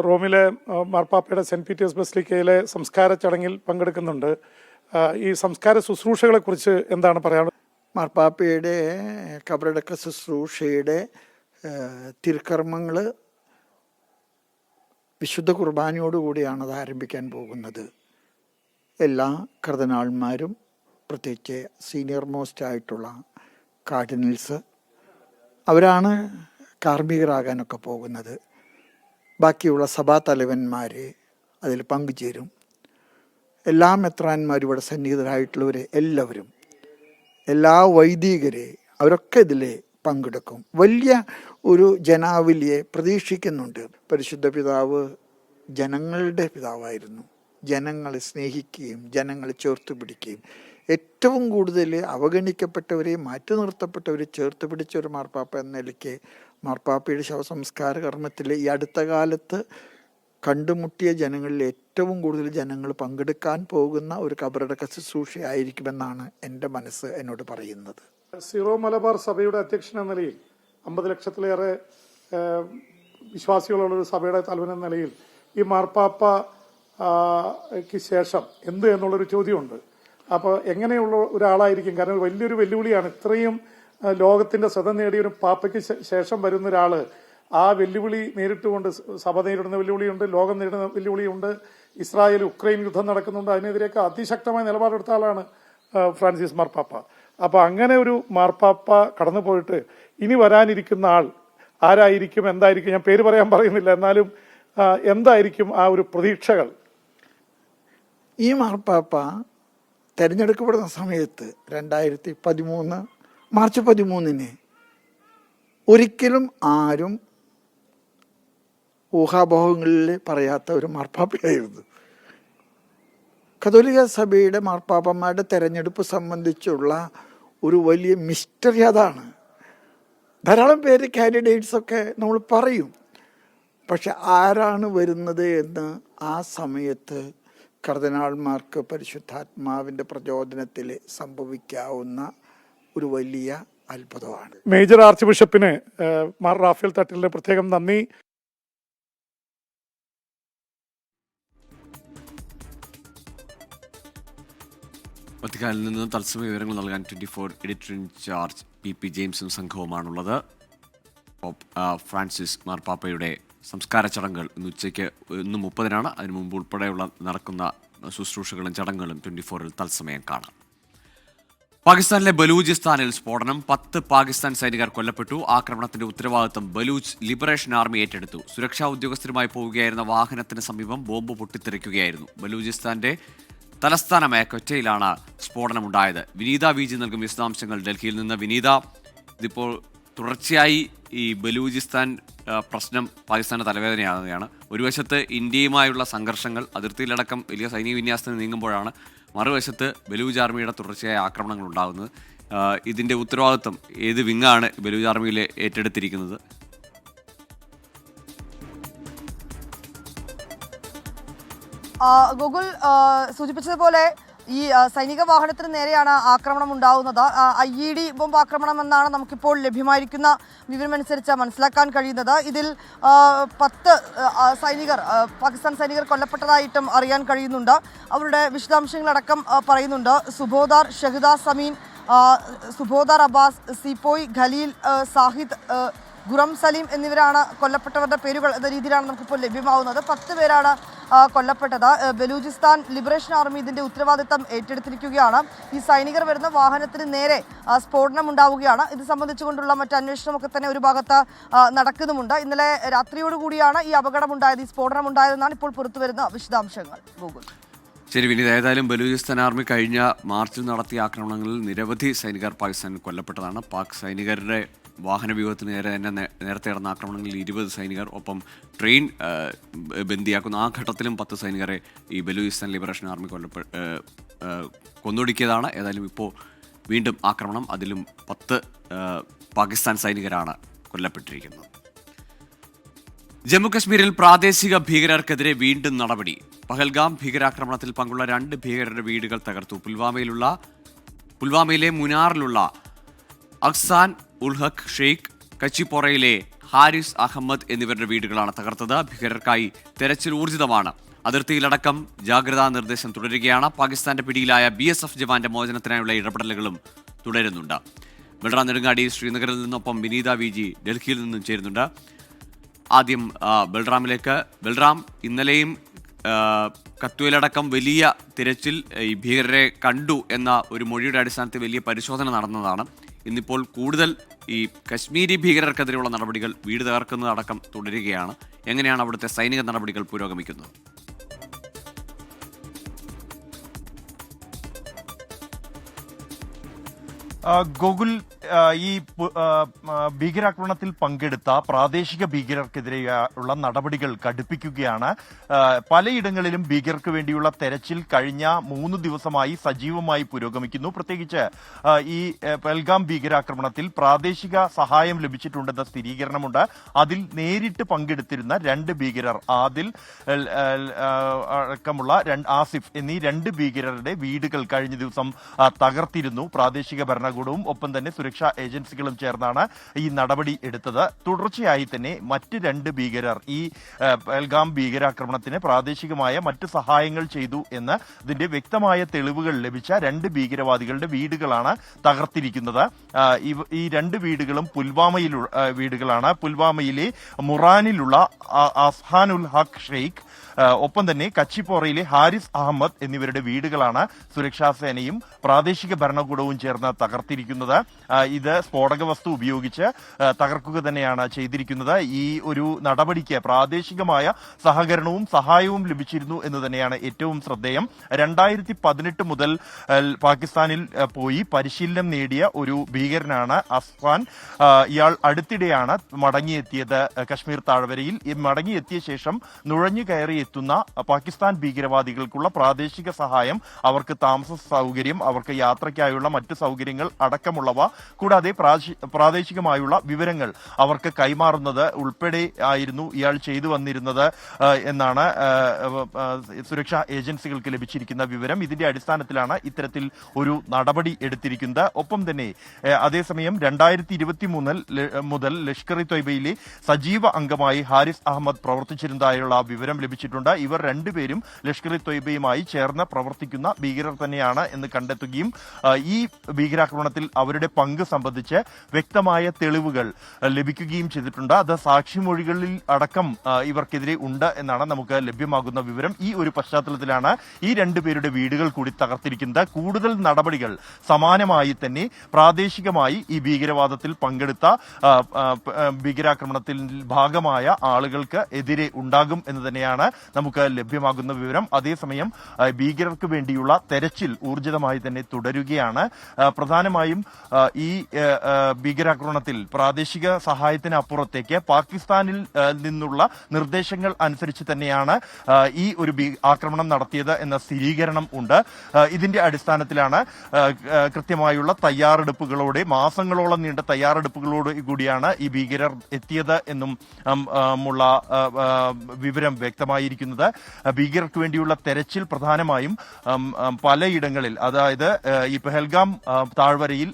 റോമിലെ മാർപ്പാപ്പയുടെ സെൻറ്റ് പീറ്റേഴ്സ് ബസിലിക്കയിലെ സംസ്കാര ചടങ്ങിൽ പങ്കെടുക്കുന്നുണ്ട്. ഈ സംസ്കാര ശുശ്രൂഷകളെ കുറിച്ച് എന്താണ് പറയാനുള്ളത്? മാർപ്പാപ്പയുടെ കബറടക്ക ശുശ്രൂഷയുടെ തിരുക്കർമ്മങ്ങൾ വിശുദ്ധ കുർബാനയോടുകൂടിയാണ് അത് ആരംഭിക്കാൻ പോകുന്നത്. എല്ലാ കർദിനാൾമാരും, പ്രത്യേകിച്ച് സീനിയർ മോസ്റ്റ് ആയിട്ടുള്ള കാർഡിനൽസ്, അവരാണ് കാർമ്മികരാകാനൊക്കെ പോകുന്നത്. ബാക്കിയുള്ള സഭാ തലവന്മാർ അതിൽ പങ്കുചേരും. എല്ലാ മെത്രാന്മാരും ഇവിടെ സന്നിഹിതരായിട്ടുള്ളവർ എല്ലാവരും, എല്ലാ വൈദികരെ, അവരൊക്കെ ഇതിൽ പങ്കെടുക്കും. വലിയ ഒരു ജനാവലിയെ പ്രതീക്ഷിക്കുന്നുണ്ട്. പരിശുദ്ധ പിതാവ് ജനങ്ങളുടെ പിതാവായിരുന്നു. ജനങ്ങളെ സ്നേഹിക്കുകയും ജനങ്ങളെ ചേർത്ത് പിടിക്കുകയും ഏറ്റവും കൂടുതൽ അവഗണിക്കപ്പെട്ടവരെ, മാറ്റി നിർത്തപ്പെട്ടവരെ ചേർത്ത് പിടിച്ച ഒരു മാർപ്പാപ്പ എന്ന നിലയ്ക്ക് മാർപ്പാപ്പയുടെ ശവസംസ്കാര കർമ്മത്തിൽ ഈ അടുത്ത കാലത്ത് കണ്ടുമുട്ടിയ ജനങ്ങളിൽ ഏറ്റവും കൂടുതൽ ജനങ്ങൾ പങ്കെടുക്കാൻ പോകുന്ന ഒരു കബറടക്ക ശുശ്രൂഷയായിരിക്കുമെന്നാണ് എൻ്റെ മനസ്സ് എന്നോട് പറയുന്നത്. സീറോ മലബാർ സഭയുടെ അധ്യക്ഷൻ എന്ന നിലയിൽ 50 ലക്ഷത്തിലേറെ വിശ്വാസികളുള്ള ഒരു സഭയുടെ തലവൻ എന്ന നിലയിൽ ഈ മാർപ്പാപ്പയ്ക്ക് ശേഷം എന്ത് എന്നുള്ളൊരു ചോദ്യമുണ്ട്. അപ്പോൾ എങ്ങനെയുള്ള ഒരാളായിരിക്കും? കാരണം വലിയൊരു വെല്ലുവിളിയാണ്. ഇത്രയും ലോകത്തിന്റെ ശ്രദ്ധ നേടിയ ഒരു പാപ്പയ്ക്ക് ശേഷം വരുന്ന ഒരാൾ ആ വെല്ലുവിളി നേരിട്ടുകൊണ്ട്, സഭ നേരിടുന്ന വെല്ലുവിളിയുണ്ട്, ലോകം നേരിടുന്ന വെല്ലുവിളിയുണ്ട്, ഇസ്രായേൽ ഉക്രൈൻ യുദ്ധം നടക്കുന്നുണ്ട്, അതിനെതിരെയൊക്കെ അതിശക്തമായ നിലപാടെടുത്ത ആളാണ് ഫ്രാൻസിസ് മാർപ്പാപ്പ. അപ്പോൾ അങ്ങനെ ഒരു മാർപ്പാപ്പ കടന്നു പോയിട്ട് ഇനി വരാനിരിക്കുന്ന ആൾ ആരായിരിക്കും, എന്തായിരിക്കും? ഞാൻ പേര് പറയാൻ പറയുന്നില്ല, എന്നാലും എന്തായിരിക്കും ആ ഒരു പ്രതീക്ഷകൾ? ഈ മാർപ്പാപ്പ തിരഞ്ഞെടുക്കപ്പെടുന്ന സമയത്ത് 2013 മാർച്ച് 13 ഒരിക്കലും ആരും ഊഹാപോഹങ്ങളിൽ പറയാത്ത ഒരു മാർപ്പാപ്പയായിരുന്നു. കത്തോലിക്ക സഭയുടെ മാർപ്പാപ്പന്മാരുടെ തെരഞ്ഞെടുപ്പ് സംബന്ധിച്ചുള്ള ഒരു വലിയ മിസ്റ്ററി അതാണ്. ധാരാളം പേര് കാൻഡിഡേറ്റ്സൊക്കെ നമ്മൾ പറയും, പക്ഷെ ആരാണ് വരുന്നത് എന്ന് ആ സമയത്ത് കർദിനാൾമാർക്ക് പരിശുദ്ധാത്മാവിൻ്റെ പ്രചോദനത്തിൽ സംഭവിക്കാവുന്ന ഒരു വലിയ അത്ഭുതമാണ്. മേജർ ആർച്ച് ബിഷപ്പിന് മാർ റാഫേൽ തട്ടിലിന്റെ പ്രത്യേകം നന്ദി. വത്തിക്കാനിൽ നിന്ന് തത്സമയ വിവരങ്ങൾ നൽകാൻ 24 എഡിറ്റർ ഇൻ ചാർജ് PP ജെയിംസും സംഘവുമാണുള്ളത്. ഫ്രാൻസിസ് മാർപ്പാപ്പയുടെ സംസ്കാര ചടങ്ങുകൾ ഇന്ന് ഉച്ചയ്ക്ക് 1:30 അതിനു മുമ്പ് ഉൾപ്പെടെയുള്ള നടക്കുന്ന ശുശ്രൂഷകളും ചടങ്ങുകളും 24-ൽ തത്സമയം കാണാം. പാകിസ്ഥാനിലെ ബലൂചിസ്ഥാനിൽ സ്ഫോടനം, 10 പാകിസ്ഥാൻ സൈനികർ കൊല്ലപ്പെട്ടു. ആക്രമണത്തിന്റെ ഉത്തരവാദിത്തം ബലൂച്ച് ലിബറേഷൻ ആർമി ഏറ്റെടുത്തു. സുരക്ഷാ ഉദ്യോഗസ്ഥരുമായി പോവുകയായിരുന്ന വാഹനത്തിന് സമീപം ബോംബ് പൊട്ടിത്തെറിക്കുകയായിരുന്നു. ബലൂചിസ്ഥാന്റെ തലസ്ഥാനമായ ക്വറ്റയിലാണ് സ്ഫോടനമുണ്ടായത്. വിനീത VG നൽകും വിശദാംശങ്ങൾ ഡൽഹിയിൽ നിന്ന്. വിനീത, ഇതിപ്പോൾ തുടർച്ചയായി ഈ ബലൂചിസ്ഥാൻ പ്രശ്നം പാകിസ്ഥാന്റെ തലവേദനയാകുകയാണ്. ഒരു വശത്ത് ഇന്ത്യയുമായുള്ള സംഘർഷങ്ങൾ, അതിർത്തിയിലടക്കം വലിയ സൈനിക വിന്യാസത്തിന് നീങ്ങുമ്പോഴാണ് മറുവശത്ത് ബലൂജ് ആർമിയുടെ തുടർച്ചയായ ആക്രമണങ്ങൾ ഉണ്ടാകുന്നത്. ഇതിന്റെ ഉത്തരവാദിത്വം ഏത് വിങ്ങാണ് ബലൂജ് ആർമിയിൽ ഏറ്റെടുത്തിരിക്കുന്നത്? ഗൂഗിൾ സൂചിപ്പിച്ചതുപോലെ ഈ സൈനിക വാഹനത്തിന് നേരെയാണ് ആക്രമണം ഉണ്ടാവുന്നത്. IED ബോംബ് ആക്രമണം എന്നാണ് നമുക്കിപ്പോൾ ലഭ്യമായിരിക്കുന്ന വിവരമനുസരിച്ച് മനസ്സിലാക്കാൻ കഴിയുന്നത്. ഇതിൽ 10 സൈനികർ, പാകിസ്ഥാൻ സൈനികർ കൊല്ലപ്പെട്ടതായിട്ടും അറിയാൻ കഴിയുന്നുണ്ട്. അവരുടെ വിശദാംശങ്ങളടക്കം പറയുന്നുണ്ട്. സുബോദാർ ഷഹിദാസ് സമീൻ, സുബോദാർ അബ്ബാസ്, സിപ്പോയ് ഖലീൽ, സാഹിദ്, ഗുറം സലീം എന്നിവരാണ് കൊല്ലപ്പെട്ടവരുടെ പേരുകൾ എന്ന രീതിയിലാണ് നമുക്കിപ്പോൾ ലഭ്യമാവുന്നത്. 10 പേരാണ് കൊല്ലപ്പെട്ടത്. ബലൂചിസ്ഥാൻ ലിബറേഷൻ ആർമി ഇതിന്റെ ഉത്തരവാദിത്തം ഏറ്റെടുത്തിരിക്കുകയാണ്. ഈ സൈനികർ വരുന്ന വാഹനത്തിന് നേരെ സ്ഫോടനം ഉണ്ടാവുകയാണ്. ഇത് സംബന്ധിച്ചുകൊണ്ടുള്ള മറ്റ് അന്വേഷണമൊക്കെ തന്നെ ഒരു ഭാഗത്ത് നടക്കുന്നുമുണ്ട്. ഇന്നലെ രാത്രിയോടുകൂടിയാണ് ഈ അപകടമുണ്ടായത്, ഈ സ്ഫോടനം ഉണ്ടായതെന്നാണ് ഇപ്പോൾ പുറത്തുവരുന്ന വിശദാംശങ്ങൾ. ഗൂഗിൾ. ശരി വിനീത്, ഏതായാലും ബലൂചിസ്ഥാൻ ആർമി കഴിഞ്ഞ മാർച്ചിൽ നടത്തിയ ആക്രമണങ്ങളിൽ നിരവധി സൈനികർ പാകിസ്ഥാനിൽ കൊല്ലപ്പെട്ടതാണ്. പാക് സൈനികരുടെ വാഹന വ്യൂഹത്തിന് നേരെ തന്നെ നേരത്തെ നടന്ന ആക്രമണങ്ങളിൽ 20 സൈനികർ, ഒപ്പം ട്രെയിൻ ബന്ദിയാക്കുന്ന ആ ഘട്ടത്തിലും 10 സൈനികരെ ഈ ബലൂചിസ്ഥാൻ ലിബറേഷൻ ആർമി കൊന്നൊടുക്കിയതാണ്. ഏതായാലും ഇപ്പോൾ വീണ്ടും ആക്രമണം, അതിലും 10 പാകിസ്ഥാൻ സൈനികരാണ് കൊല്ലപ്പെട്ടിരിക്കുന്നത്. ജമ്മു കശ്മീരിൽ പ്രാദേശിക ഭീകരർക്കെതിരെ വീണ്ടും നടപടി. പഹൽഗാം ഭീകരാക്രമണത്തിൽ പങ്കുള്ള 2 ഭീകരരുടെ വീടുകൾ തകർത്തു. പുൽവാമയിലെ മുനാറിലുള്ള അഖ്സാൻ ഉൽ ഹഖ് ഷെയ്ഖ്, കച്ചിപ്പോറയിലെ ഹാരിസ് അഹമ്മദ് എന്നിവരുടെ വീടുകളാണ് തകർത്തത്. ഭീകരർക്കായി തെരച്ചിൽ ഊർജിതമാണ്. അതിർത്തിയിലടക്കം ജാഗ്രതാ നിർദ്ദേശം തുടരുകയാണ്. പാകിസ്ഥാന്റെ പിടിയിലായ BSF ജവാന്റെ മോചനത്തിനായുള്ള ഇടപെടലുകളും തുടരുന്നുണ്ട്. ബൽറാം നെടുങ്ങാടി ശ്രീനഗറിൽ നിന്നൊപ്പം വിനീത VG ഡൽഹിയിൽ നിന്നും ചേരുന്നുണ്ട്. ആദ്യം ബൽറാമിലേക്ക്. ബൽറാം, ഇന്നലെയും കത്വയിലടക്കം വലിയ തിരച്ചിൽ, ഈ ഭീകരരെ കണ്ടു എന്ന ഒരു മൊഴിയുടെ അടിസ്ഥാനത്തിൽ വലിയ പരിശോധന നടന്നതാണ്. ഇന്നിപ്പോൾ കൂടുതൽ ഈ കശ്മീരി ഭീകരർക്കെതിരെയുള്ള നടപടികൾ, വീട് തകർക്കുന്നതടക്കം തുടരുകയാണ്. എങ്ങനെയാണ് അവിടുത്തെ സൈനിക നടപടികൾ പുരോഗമിക്കുന്നത്? ഗോകുൽ, ഈ ഭീകരാക്രമണത്തിൽ പങ്കെടുത്ത പ്രാദേശിക ഭീകരർക്കെതിരെയുള്ള നടപടികൾ കടുപ്പിക്കുകയാണ്. പലയിടങ്ങളിലും ഭീകരർക്ക് വേണ്ടിയുള്ള തെരച്ചിൽ കഴിഞ്ഞ 3 ദിവസമായി സജീവമായി പുരോഗമിക്കുന്നു. പ്രത്യേകിച്ച് ഈ പഹൽഗാം ഭീകരാക്രമണത്തിൽ പ്രാദേശിക സഹായം ലഭിച്ചിട്ടുണ്ടെന്ന സ്ഥിരീകരണമുണ്ട്. അതിൽ നേരിട്ട് പങ്കെടുത്തിരുന്ന 2 ഭീകരർ, ആദിൽ അടക്കമുള്ള ആസിഫ് എന്നീ 2 ഭീകരരുടെ വീടുകൾ കഴിഞ്ഞ ദിവസം തകർത്തിരുന്നു. പ്രാദേശിക ഭരണകൂടവും ഒപ്പം തന്നെ സുരക്ഷാ ഏജൻസികളും ചേർന്നാണ് ഈ നടപടി എടുത്തത്. തുടർച്ചയായി തന്നെ മറ്റ് 2 ഭീകരർ ഈ പഹൽഗാം ഭീകരാക്രമണത്തിന് പ്രാദേശികമായ മറ്റ് സഹായങ്ങൾ ചെയ്തു എന്ന് ഇതിന്റെ വ്യക്തമായ തെളിവുകൾ ലഭിച്ച 2 ഭീകരവാദികളുടെ വീടുകളാണ് തകർത്തിരിക്കുന്നത്. ഈ 2 വീടുകളും പുൽവാമയിലുള്ള വീടുകളാണ്. പുൽവാമയിലെ മുറാനിലുള്ള അസ്ഹാൻ ഉൽ ഹഖ് ഷെയ്ഖ്, ഒപ്പം തന്നെ കച്ചിപ്പോറയിലെ ഹാരിസ് അഹമ്മദ് എന്നിവരുടെ വീടുകളാണ് സുരക്ഷാ സേനയും പ്രാദേശിക ഭരണകൂടവും ചേർന്ന് തകർത്തിരിക്കുന്നത്. ഇത് സ്ഫോടക വസ്തു ഉപയോഗിച്ച് തകർക്കുക തന്നെയാണ് ചെയ്തിരിക്കുന്നത്. ഈ ഒരു നടപടിക്ക് പ്രാദേശികമായ സഹകരണവും സഹായവും ലഭിച്ചിരുന്നു എന്ന് തന്നെയാണ് ഏറ്റവും ശ്രദ്ധേയം. 2018 മുതൽ പാകിസ്ഥാനിൽ പോയി പരിശീലനം നേടിയ ഒരു ഭീകരനാണ് അസ്ഫാൻ. ഇയാൾ അടുത്തിടെയാണ് മടങ്ങിയെത്തിയത് കശ്മീർ താഴ്വരയിൽ. മടങ്ങിയെത്തിയ ശേഷം നുഴഞ്ഞു കയറി എത്തുന്ന പാകിസ്ഥാൻ ഭീകരവാദികൾക്കുള്ള പ്രാദേശിക സഹായം, അവർക്ക് താമസ സൗകര്യം, അവർക്ക് യാത്രയ്ക്കായുള്ള മറ്റ് സൗകര്യങ്ങൾ അടക്കമുള്ളവ, കൂടാതെ പ്രാദേശികമായുള്ള വിവരങ്ങൾ അവർക്ക് കൈമാറുന്നത് ഉൾപ്പെടെ ആയിരുന്നു ഇയാൾ ചെയ്തു വന്നിരുന്നത് എന്നാണ് സുരക്ഷാ ഏജൻസികൾക്ക് ലഭിച്ചിരിക്കുന്ന വിവരം. ഇതിന്റെ അടിസ്ഥാനത്തിലാണ് ഇത്തരത്തിൽ ഒരു നടപടി എടുത്തിരിക്കുന്നത്. ഒപ്പം തന്നെ അതേസമയം 2023 മുതൽ ലഷ്കർ ഇ തൊയ്ബയിലെ സജീവ അംഗമായി ഹാരിസ് അഹമ്മദ് പ്രവർത്തിച്ചിരുന്നതായുള്ള വിവരം ലഭിച്ചിട്ടുണ്ട്. ഇവർ 2 പേരും ലഷ്കർ ഇ തൊയ്ബയുമായി ചേർന്ന് പ്രവർത്തിക്കുന്ന ഭീകരർ തന്നെയാണ് എന്ന് കണ്ടെത്തുകയും ഈ ഭീകരാക്രമണത്തിൽ അവരുടെ പങ്ക് സംബന്ധിച്ച് വ്യക്തമായ തെളിവുകൾ ലഭിക്കുകയും ചെയ്തിട്ടുണ്ട്. അത് സാക്ഷിമൊഴികളിൽ അടക്കം ഇവർക്കെതിരെ ഉണ്ട് എന്നാണ് നമുക്ക് ലഭ്യമാകുന്ന വിവരം. ഈ ഒരു പശ്ചാത്തലത്തിലാണ് ഈ 2 പേരുടെ വീടുകൾ കൂടി തകർത്തിരിക്കുന്നത്. കൂടുതൽ നടപടികൾ സമാനമായി തന്നെ പ്രാദേശികമായി ഈ ഭീകരവാദത്തിൽ പങ്കെടുത്ത ഭീകരാക്രമണത്തിൽ ഭാഗമായ ആളുകൾക്ക് എതിരെ ഉണ്ടാകും എന്ന് തന്നെയാണ് നമുക്ക് ലഭ്യമാകുന്ന വിവരം. അതേസമയം ഭീകരർക്ക് വേണ്ടിയുള്ള തെരച്ചിൽ ഊർജിതമായി തന്നെ തുടരുകയാണ്. പ്രധാനമായും ഈ ഭീകരാക്രമണത്തിൽ പ്രാദേശിക സഹായത്തിന് അപ്പുറത്തേക്ക് പാകിസ്ഥാനിൽ നിന്നുള്ള നിർദ്ദേശങ്ങൾ അനുസരിച്ച് തന്നെയാണ് ഈ ഒരു ആക്രമണം നടത്തിയത് എന്ന സ്ഥിരീകരണം ഉണ്ട്. ഇതിന്റെ അടിസ്ഥാനത്തിലാണ് കൃത്യമായുള്ള തയ്യാറെടുപ്പുകളോടെ, മാസങ്ങളോളം നീണ്ട തയ്യാറെടുപ്പുകളോട് കൂടിയാണ് ഈ ഭീകരർ എത്തിയത് എന്നും ഉള്ള വിവരം വ്യക്തമായിരിക്കുന്നത്. ഭീകരർക്ക് വേണ്ടിയുള്ള തെരച്ചിൽ പ്രധാനമായും പലയിടങ്ങളിൽ, അതായത് ഈ പഹൽഗാം താഴ്വര താഴ്വരയിൽ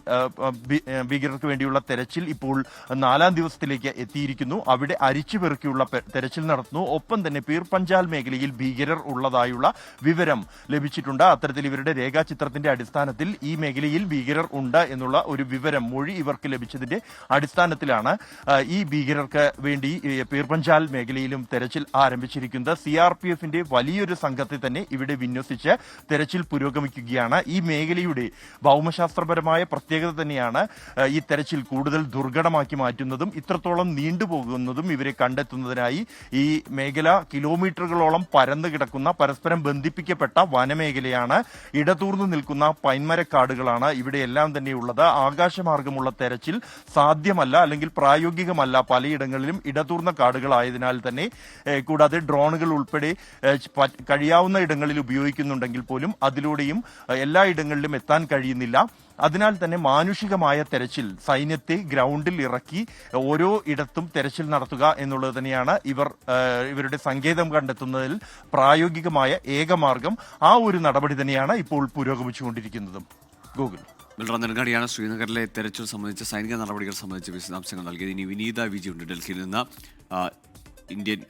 ഭീകരർക്ക് വേണ്ടിയുള്ള തെരച്ചിൽ ഇപ്പോൾ 4ാം ദിവസത്തിലേക്ക് എത്തിയിരിക്കുന്നു. അവിടെ അരിച്ചുപെറുക്കിയുള്ള തെരച്ചിൽ നടത്തുന്നു. ഒപ്പം തന്നെ പീർപഞ്ചാൽ മേഖലയിൽ ഭീകരർ ഉള്ളതായുള്ള വിവരം ലഭിച്ചിട്ടുണ്ട്. അത്തരത്തിൽ ഇവരുടെ രേഖാചിത്രത്തിന്റെ അടിസ്ഥാനത്തിൽ ഈ മേഖലയിൽ ഭീകരർ ഉണ്ട് എന്നുള്ള ഒരു വിവരം മൊഴി ഇവർക്ക് ലഭിച്ചതിന്റെ അടിസ്ഥാനത്തിലാണ് ഈ ഭീകരർക്ക് വേണ്ടി പീർപഞ്ചാൽ മേഖലയിലും തെരച്ചിൽ ആരംഭിച്ചിരിക്കുന്നത്. CRPFന്റെ വലിയൊരു സംഘത്തെ തന്നെ ഇവിടെ വിന്യസിച്ച് തെരച്ചിൽ പുരോഗമിക്കുകയാണ്. ഈ മേഖലയുടെ ഭൗമശാസ്ത്രപരമായ പ്രത്യേകത തന്നെയാണ് ഈ തെരച്ചിൽ കൂടുതൽ ദുർഘടമാക്കി മാറ്റുന്നതും ഇത്രത്തോളം നീണ്ടുപോകുന്നതും. ഇവരെ കണ്ടെത്തുന്നതിനായി ഈ മേഖല കിലോമീറ്ററുകളോളം പരന്നു കിടക്കുന്ന പരസ്പരം ബന്ധിപ്പിക്കപ്പെട്ട വനമേഖലയാണ്. ഇടതൂർന്നു നിൽക്കുന്ന പൈൻമരക്കാടുകളാണ് ഇവിടെയെല്ലാം തന്നെയുള്ളത്. ആകാശമാർഗമുള്ള തെരച്ചിൽ സാധ്യമല്ല, അല്ലെങ്കിൽ പ്രായോഗികമല്ല പലയിടങ്ങളിലും ഇടതൂർന്ന കാടുകളായതിനാൽ തന്നെ. കൂടാതെ ഡ്രോണുകൾ ഉൾപ്പെടെ കഴിയാവുന്ന ഇടങ്ങളിൽ ഉപയോഗിക്കുന്നുണ്ടെങ്കിൽ പോലും അതിലൂടെയും എല്ലാ ഇടങ്ങളിലും എത്താൻ കഴിയുന്നില്ല. അതിനാൽ തന്നെ മാനുഷികമായ തെരച്ചിൽ, സൈന്യത്തെ ഗ്രൗണ്ടിൽ ഇറക്കി ഓരോ ഇടത്തും തെരച്ചിൽ നടത്തുക എന്നുള്ളത് തന്നെയാണ് ഇവരുടെ സങ്കേതം കണ്ടെത്തുന്നതിൽ പ്രായോഗികമായ ഏകമാർഗം. ആ ഒരു നടപടി തന്നെയാണ് ഇപ്പോൾ പുരോഗമിച്ചുകൊണ്ടിരിക്കുന്നതും. ഗൂഗിൾ നെടുങ്ങാടിയാണ് ശ്രീനഗറിലെ തെരച്ചിൽ സംബന്ധിച്ച സൈനിക നടപടികൾ സംബന്ധിച്ച വിശദാംശങ്ങൾ നൽകിയത്. ഇനി വിനീത വിജി ഉണ്ട് ഡൽഹിയിൽ നിന്ന്. ഇന്ത്യൻ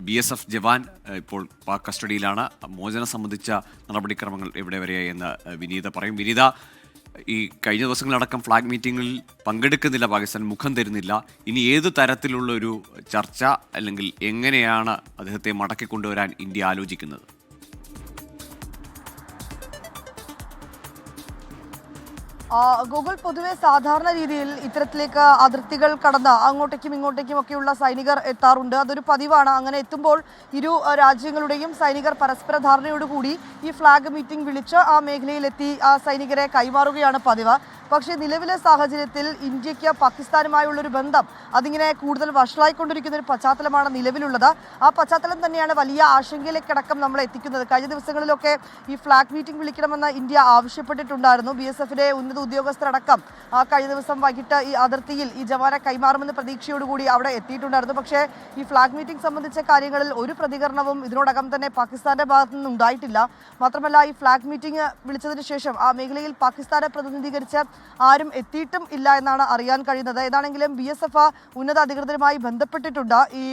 BSF ജവാൻ ഇപ്പോൾ പാക് കസ്റ്റഡിയിലാണ്. മോചനം സംബന്ധിച്ച നടപടിക്രമങ്ങൾ എവിടെ വരെയായി എന്ന് വിനീത പറയും. വിനീത, ഈ കഴിഞ്ഞ ദിവസങ്ങളടക്കം ഫ്ലാഗ് മീറ്റിംഗിൽ പങ്കെടുക്കുന്നില്ല പാകിസ്ഥാൻ, മുഖം തരുന്നില്ല. ഇനി ഏത് തരത്തിലുള്ള ഒരു ചർച്ച അല്ലെങ്കിൽ എങ്ങനെയാണ് അദ്ദേഹത്തെ മടക്കിക്കൊണ്ടുവരാൻ ഇന്ത്യ ആലോചിക്കുന്നത്? ഗൂഗിൾ പൊതുവെ സാധാരണ രീതിയിൽ ഇത്തരത്തിലേക്ക് അതിർത്തികൾ കടന്ന് അങ്ങോട്ടേക്കും ഇങ്ങോട്ടേക്കും ഒക്കെയുള്ള സൈനികർ എത്താറുണ്ട്. അതൊരു പതിവാണ്. അങ്ങനെ എത്തുമ്പോൾ ഇരു രാജ്യങ്ങളുടെയും സൈനികർ പരസ്പര ധാരണയോടുകൂടി ഈ ഫ്ലാഗ് മീറ്റിംഗ് വിളിച്ച് ആ മേഖലയിലെത്തി ആ സൈനികരെ കൈമാറുകയാണ് പതിവ്. പക്ഷേ നിലവിലെ സാഹചര്യത്തിൽ ഇന്ത്യക്ക് പാകിസ്ഥാനുമായുള്ളൊരു ബന്ധം അതിങ്ങനെ കൂടുതൽ വഷളായിക്കൊണ്ടിരിക്കുന്ന ഒരു പശ്ചാത്തലമാണ് നിലവിലുള്ളത്. ആ പശ്ചാത്തലം തന്നെയാണ് വലിയ ആശങ്കയിലേക്കടക്കം നമ്മൾ എത്തിക്കുന്നത്. കഴിഞ്ഞ ദിവസങ്ങളിലൊക്കെ ഈ ഫ്ലാഗ് മീറ്റിംഗ് വിളിക്കണമെന്ന് ഇന്ത്യ ആവശ്യപ്പെട്ടിട്ടുണ്ടായിരുന്നു. BSFന്റെ ഉന്നത ഉദ്യോഗസ്ഥരടക്കം കഴിഞ്ഞ ദിവസം വൈകിട്ട് ഈ അതിർത്തിയിൽ ഈ ജവാനെ കൈമാറുമെന്ന പ്രതീക്ഷയോടുകൂടി അവിടെ എത്തിയിട്ടുണ്ടായിരുന്നു. പക്ഷേ ഈ ഫ്ലാഗ് മീറ്റിംഗ് സംബന്ധിച്ച കാര്യങ്ങളിൽ ഒരു പ്രതികരണവും ഇതിനോടകം തന്നെ പാകിസ്ഥാന്റെ ഭാഗത്തു നിന്ന് ഉണ്ടായിട്ടില്ല. മാത്രമല്ല, ഈ ഫ്ലാഗ് മീറ്റിംഗ് വിളിച്ചതിന് ശേഷം ആ മേഖലയിൽ പാകിസ്ഥാനെ പ്രതിനിധീകരിച്ച് ആരും എത്തിയിട്ടും ഇല്ല എന്നാണ് അറിയാൻ കഴിയുന്നത്. ഏതാണെങ്കിലും BSF ഉന്നത അധികൃതരുമായി ബന്ധപ്പെട്ടിട്ടുണ്ട്. ഈ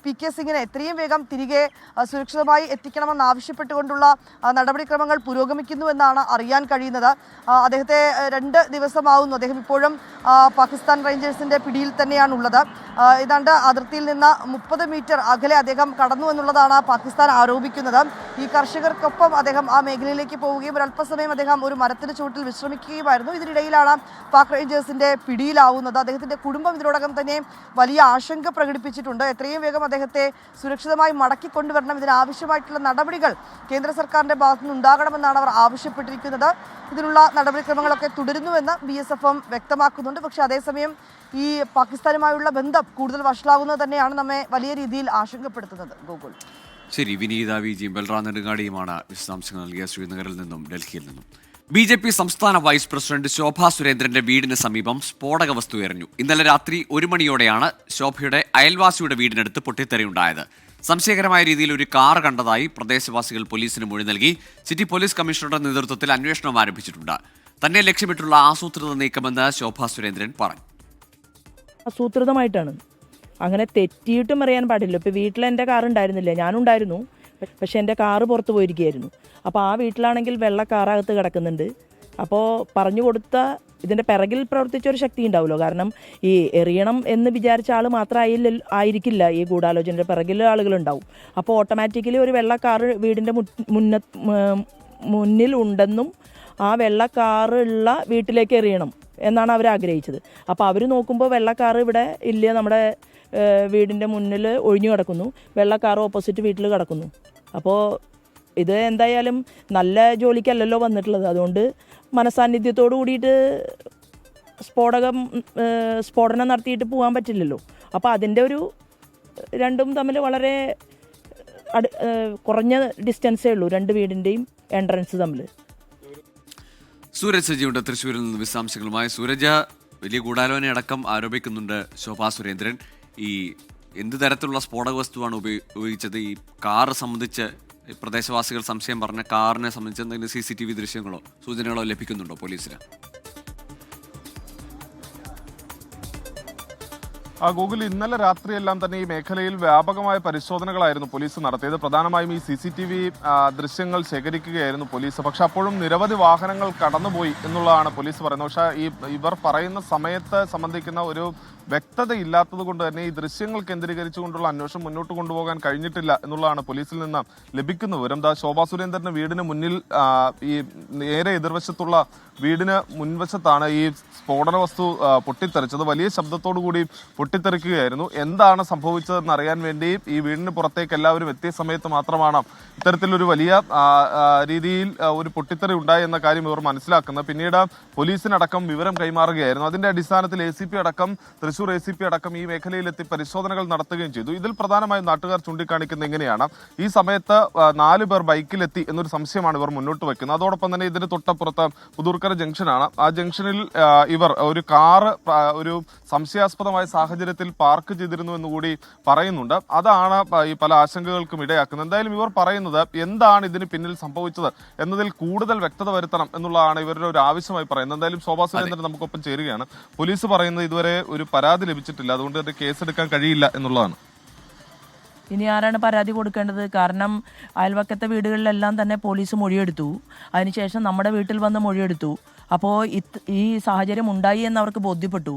PK സിംഗിനെ എത്രയും വേഗം തിരികെ സുരക്ഷിതമായി എത്തിക്കണമെന്ന് ആവശ്യപ്പെട്ടുകൊണ്ടുള്ള നടപടിക്രമങ്ങൾ പുരോഗമിക്കുന്നുവെന്നാണ് അറിയാൻ കഴിയുന്നത്. അദ്ദേഹത്തെ 2 ദിവസമാവുന്നു. അദ്ദേഹം ഇപ്പോഴും പാകിസ്ഥാൻ റേഞ്ചേഴ്സിന്റെ പിടിയിൽ തന്നെയാണുള്ളത്. ഏതാണ്ട് അതിർത്തിയിൽ നിന്ന് 30 മീറ്റർ അകലെ അദ്ദേഹം കടന്നു എന്നുള്ളതാണ് പാകിസ്ഥാൻ ആരോപിക്കുന്നത്. ഈ കർഷകർക്കൊപ്പം അദ്ദേഹം ആ മേഖലയിലേക്ക് പോവുകയും ഒരല്പസമയം അദ്ദേഹം ഒരു മരത്തിന് ചുവട്ടിൽ വിശ്രമിക്കുകയുമായിരുന്നു. ഇതിനിടയിലാണ് പാക് റേഞ്ചേഴ്സിന്റെ പിടിയിലാവുന്നത്. അദ്ദേഹത്തിന്റെ കുടുംബം ഇതിനോടകം തന്നെ വലിയ ആശങ്ക പ്രകടിപ്പിച്ചിട്ടുണ്ട്. എത്രയും വേഗം അദ്ദേഹത്തെ സുരക്ഷിതമായി മടക്കിക്കൊണ്ടുവരണം, ഇതിനാവശ്യമായിട്ടുള്ള നടപടികൾ കേന്ദ്ര സർക്കാരിന്റെ ഭാഗത്തുനിന്ന് ഉണ്ടാകണമെന്നാണ് അവർ ആവശ്യപ്പെട്ടിരിക്കുന്നത്. ഇതിനുള്ള നടപടിക്രമങ്ങളൊക്കെ തുടരുന്നുവെന്ന് BSFും വ്യക്തമാക്കുന്നുണ്ട്. പക്ഷേ അതേസമയം ഈ പാകിസ്ഥാനുമായുള്ള ബന്ധം കൂടുതൽ വഷളാകുന്നത് തന്നെയാണ് നമ്മെ വലിയ രീതിയിൽ ആശങ്കപ്പെടുത്തുന്നത്. ഗൂഗിൾ ശരി, വിനീത വിജിയും ബൽറാം നെടുങ്ങാടിയുമാണ് വിശദാംശങ്ങൾ നൽകിയ ശ്രീനഗറിൽ നിന്നും ഡൽഹിയിൽ നിന്നും. BJP സംസ്ഥാന വൈസ് പ്രസിഡന്റ് ശോഭാ സുരേന്ദ്രന്റെ വീടിന് സമീപം സ്ഫോടക വസ്തു എറിഞ്ഞു. ഇന്നലെ രാത്രി 1 മണിയോടെയാണ് ശോഭയുടെ അയൽവാസിയുടെ വീടിനടുത്ത് പൊട്ടിത്തെറിയുണ്ടായത്. സംശയകരമായ രീതിയിൽ ഒരു കാർ കണ്ടതായി പ്രദേശവാസികൾ പോലീസിന് മൊഴി നൽകി. സിറ്റി പോലീസ് കമ്മീഷണറുടെ നേതൃത്വത്തിൽ അന്വേഷണം ആരംഭിച്ചിട്ടുണ്ട്. തന്നെ ലക്ഷ്യമിട്ടുള്ള ആസൂത്രിത നീക്കമെന്ന് ശോഭാ സുരേന്ദ്രൻ പറഞ്ഞു. ആസൂത്രിതമായിട്ടാണ്, അങ്ങനെ തെറ്റിയിട്ടും അറിയാൻ പാടില്ല. ഇപ്പോൾ വീട്ടിൽ എൻ്റെ കാർ ഉണ്ടായിരുന്നില്ല, ഞാനുണ്ടായിരുന്നു, പക്ഷെ എൻ്റെ കാറ് പുറത്ത് പോയിരിക്കുകയായിരുന്നു. അപ്പോൾ ആ വീട്ടിലാണെങ്കിൽ വെള്ള കാറകത്ത് കിടക്കുന്നുണ്ട്. അപ്പോൾ പറഞ്ഞു കൊടുത്ത ഇതിൻ്റെ പിറകിൽ പ്രവർത്തിച്ച ഒരു ശക്തി ഉണ്ടാവുമല്ലോ. കാരണം ഈ എറിയണം എന്ന് വിചാരിച്ച ആൾ ആയിരിക്കില്ല ഈ ഗൂഢാലോചനയുടെ പിറകിൽ ആളുകളുണ്ടാവും. അപ്പോൾ ഓട്ടോമാറ്റിക്കലി ഒരു വെള്ള കാറ് വീടിൻ്റെ മുന്നിൽ ഉണ്ടെന്നും ആ വെള്ള കാറുള്ള വീട്ടിലേക്ക് എറിയണം എന്നാണ് അവർ ആഗ്രഹിച്ചത്. അപ്പോൾ അവർ നോക്കുമ്പോൾ വെള്ള കാറ് ഇവിടെ ഇല്ല, നമ്മുടെ വീടിൻ്റെ മുന്നിൽ ഒഴിഞ്ഞു കിടക്കുന്നു, വെള്ള കാറ് ഓപ്പോസിറ്റ് വീട്ടിൽ കിടക്കുന്നു. അപ്പോൾ ഇത് എന്തായാലും നല്ല ജോലിക്കല്ലല്ലോ വന്നിട്ടുള്ളത്. അതുകൊണ്ട് മനസാന്നിധ്യത്തോടു കൂടിയിട്ട് സ്ഫോടനം നടത്തിയിട്ട് പോകാൻ പറ്റില്ലല്ലോ. അപ്പോൾ അതിൻ്റെ ഒരു രണ്ടും തമ്മിൽ വളരെ കുറഞ്ഞ ഡിസ്റ്റൻസേ ഉള്ളൂ, 2 വീടിൻ്റെയും എൻട്രൻസ് തമ്മിൽ. സൂരജ് സജിയുണ്ട് തൃശ്ശൂരിൽ നിന്ന് വിശദാംശങ്ങളുമായി. സൂരജ്, വലിയ ഗൂഢാലോചനയടക്കം ആരോപിക്കുന്നുണ്ട് ശോഭാ സുരേന്ദ്രൻ. ഈ എന്ത് തരത്തിലുള്ള സ്ഫോടക വസ്തുവാണ് ഉപയോഗിച്ചത്? ഈ കാറ് സംബന്ധിച്ച് ഈ പ്രദേശവാസികൾ സംശയം പറഞ്ഞ കാറിനെ സംബന്ധിച്ച് എന്തെങ്കിലും CCTV ദൃശ്യങ്ങളോ സൂചനകളോ ലഭിക്കുന്നുണ്ടോ പോലീസിന്? ഗൂഗിൾ ഇന്നലെ രാത്രിയെല്ലാം തന്നെ ഈ മേഖലയിൽ വ്യാപകമായ പരിശോധനകളായിരുന്നു പോലീസ് നടത്തിയത്. പ്രധാനമായും ഈ CCTV ദൃശ്യങ്ങൾ ശേഖരിക്കുകയായിരുന്നു പോലീസ്. പക്ഷെ അപ്പോഴും നിരവധി വാഹനങ്ങൾ കടന്നുപോയി എന്നുള്ളതാണ് പോലീസ് പറയുന്നത്. പക്ഷേ ഇവർ പറയുന്ന സമയത്ത് സംബന്ധിക്കുന്ന ഒരു വ്യക്തത ഇല്ലാത്തത് കൊണ്ട് തന്നെ ഈ ദൃശ്യങ്ങൾ കേന്ദ്രീകരിച്ചുകൊണ്ടുള്ള അന്വേഷണം മുന്നോട്ട് കൊണ്ടുപോകാൻ കഴിഞ്ഞിട്ടില്ല എന്നുള്ളതാണ് പോലീസിൽ നിന്ന് ലഭിക്കുന്ന വിവരം. ശോഭാ സുരേന്ദ്രന്റെ വീടിന് മുന്നിൽ ഈ നേരെ എതിർവശത്തുള്ള വീടിന് മുൻവശത്താണ് ഈ സ്ഫോടന വസ്തു പൊട്ടിത്തെറിച്ചത്. വലിയ ശബ്ദത്തോടു കൂടി പൊട്ടിത്തെറിക്കുകയായിരുന്നു. എന്താണ് സംഭവിച്ചതെന്ന് അറിയാൻ വേണ്ടി ഈ വീടിന് പുറത്തേക്ക് എല്ലാവരും എത്തിയ സമയത്ത് മാത്രമാണ് ഇത്തരത്തിലൊരു വലിയ രീതിയിൽ ഒരു പൊട്ടിത്തെറി ഉണ്ടായി എന്ന കാര്യം ഇവർ മനസ്സിലാക്കുന്നത്. പിന്നീട് പോലീസിനടക്കം വിവരം കൈമാറുകയായിരുന്നു. അതിന്റെ അടിസ്ഥാനത്തിൽ ACP അടക്കം തൃശൂർ ACP അടക്കം ഈ മേഖലയിലെത്തി പരിശോധനകൾ നടത്തുകയും ചെയ്തു. ഇതിൽ പ്രധാനമായും നാട്ടുകാർ ചൂണ്ടിക്കാണിക്കുന്നത് എങ്ങനെയാണ്, ഈ സമയത്ത് 4 പേർ ബൈക്കിലെത്തി എന്നൊരു സംശയമാണ് ഇവർ മുന്നോട്ട് വയ്ക്കുന്നത്. അതോടൊപ്പം തന്നെ ഇതിന് തൊട്ടപ്പുറത്ത് പുതൂർക്കര ജംഗ്ഷനാണ്. ആ ജംഗ്ഷനിൽ ഇവർ ഒരു കാറ് ഒരു സംശയാസ്പദമായ സാഹചര്യത്തിൽ പാർക്ക് ചെയ്തിരുന്നു എന്നുകൂടി പറയുന്നുണ്ട്. അതാണ് ഈ പല ആശങ്കകൾക്കും ഇടയാക്കുന്നത്. എന്തായാലും ഇവർ പറയുന്നത് എന്താണ് ഇതിന് പിന്നിൽ സംഭവിച്ചത് എന്നതിൽ കൂടുതൽ വ്യക്തത വരുത്തണം എന്നുള്ളതാണ് ഇവരുടെ ഒരു ആവശ്യമായി പറയുന്നത്. എന്തായാലും ശോഭാ സുരേന്ദ്രൻ നമുക്കൊപ്പം ചേരുകയാണ്. പോലീസ് പറയുന്നത് ഇതുവരെ ഒരു പരാതി ലഭിച്ചിട്ടില്ല, അതുകൊണ്ട് തന്നെ കേസെടുക്കാൻ കഴിയില്ല എന്നുള്ളതാണ്. ഇനി ആരാണ് പരാതി കൊടുക്കേണ്ടത്? കാരണം അയൽവക്കത്തെ വീടുകളിലെല്ലാം തന്നെ പോലീസ് മൊഴിയെടുത്തു. അതിനുശേഷം നമ്മുടെ വീട്ടിൽ വന്ന് മൊഴിയെടുത്തു. അപ്പോൾ ഈ സാഹചര്യം ഉണ്ടായി എന്ന് അവർക്ക് ബോധ്യപ്പെട്ടു.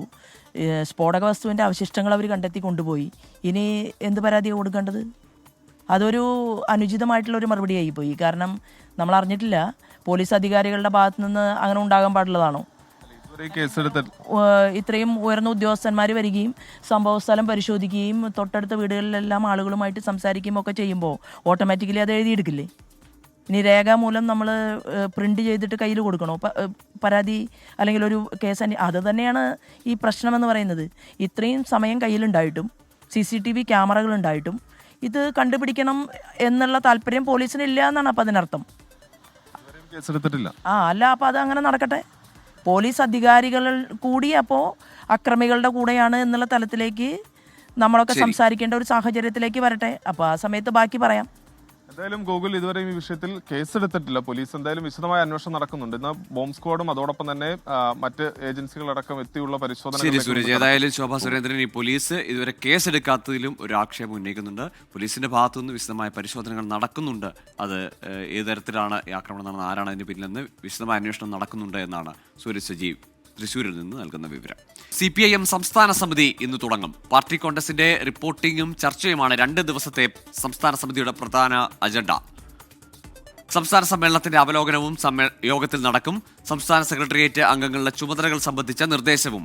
സ്ഫോടക വസ്തുവിൻ്റെ അവശിഷ്ടങ്ങൾ അവർ കണ്ടെത്തി കൊണ്ടുപോയി. ഇനി എന്ത് പരാതി കൊടുക്കേണ്ടത്? അതൊരു അനുചിതമായിട്ടുള്ളൊരു മറുപടിയായി പോയി. കാരണം നമ്മൾ അറിഞ്ഞിട്ടില്ല. പോലീസ് അധികാരികളുടെ ഭാഗത്തു നിന്ന് അങ്ങനെ ഉണ്ടാകാൻ പാടുള്ളതാണോ? ഇത്രയും ഉയർന്ന ഉദ്യോഗസ്ഥന്മാർ വരികയും സംഭവസ്ഥലം പരിശോധിക്കുകയും തൊട്ടടുത്ത വീടുകളിലെല്ലാം ആളുകളുമായിട്ട് സംസാരിക്കുകയും ഒക്കെ ചെയ്യുമ്പോൾ ഓട്ടോമാറ്റിക്കലി അത് എഴുതിയെടുക്കില്ലേ? ഇനി രേഖാമൂലം നമ്മൾ പ്രിന്റ് ചെയ്തിട്ട് കയ്യിൽ കൊടുക്കണോ പരാതി അല്ലെങ്കിൽ ഒരു കേസ്? അത് തന്നെയാണ് ഈ പ്രശ്നമെന്ന് പറയുന്നത്. ഇത്രയും സമയം കയ്യിലുണ്ടായിട്ടും CCTV ക്യാമറകൾ ഉണ്ടായിട്ടും ഇത് കണ്ടുപിടിക്കണം എന്നുള്ള താല്പര്യം പോലീസിനില്ല എന്നാണ് അപ്പം അതിനർത്ഥം. അല്ല, അപ്പം അത് അങ്ങനെ നടക്കട്ടെ. പോലീസ് അധികാരികൾ കൂടി അപ്പോൾ അക്രമികളുടെ കൂടെയാണ് എന്നുള്ള തലത്തിലേക്ക് നമ്മളൊക്കെ സംസാരിക്കേണ്ട ഒരു സാഹചര്യത്തിലേക്ക് വരട്ടെ. അപ്പോൾ ആ സമയത്ത് ബാക്കി പറയാം. എന്തായാലും ഗൂഗിൾ ഇതുവരെയും ഈ വിഷയത്തിൽ കേസെടുത്തിട്ടില്ല. പോലീസ് എന്തായാലും വിശദമായ അന്വേഷണം നടക്കുന്നുണ്ട്. ഇന്ന് ബോംബ് സ്ക്വാഡും അതോടൊപ്പം തന്നെ മറ്റ് ഏജൻസികളടക്കം എത്തിയുള്ള പരിശോധന. ഏതായാലും ശോഭാ സുരേന്ദ്രൻ, ഈ പോലീസ് ഇതുവരെ കേസെടുക്കാത്തതിലും ഒരു ആക്ഷേപം ഉന്നയിക്കുന്നുണ്ട്. പോലീസിന്റെ ഭാഗത്തുനിന്ന് വിശദമായ പരിശോധനകൾ നടക്കുന്നുണ്ട്. അത് ഏത് തരത്തിലാണ് ഈ ആക്രമണം നടന്നത്, ആരാണ് അതിന് പിന്നിലെന്ന് വിശദമായ അന്വേഷണം നടക്കുന്നുണ്ട് എന്നാണ് സൂരജ് സജീവ് തൃശ്ശൂരിൽ നിന്ന് നൽകുന്ന വിവരം. CPIM സംസ്ഥാന സമിതി ഇന്ന് തുടങ്ങും. പാർട്ടി കോൺഗ്രസിന്റെ റിപ്പോർട്ടിംഗും ചർച്ചയുമാണ് 2 ദിവസത്തെ സംസ്ഥാന സമിതിയുടെ പ്രധാന അജണ്ട. സംസ്ഥാന സമ്മേളനത്തിന്റെ അവലോകനവും യോഗത്തിൽ നടക്കും. സംസ്ഥാന സെക്രട്ടേറിയറ്റ് അംഗങ്ങളുടെ ചുമതലകൾ സംബന്ധിച്ച നിർദ്ദേശവും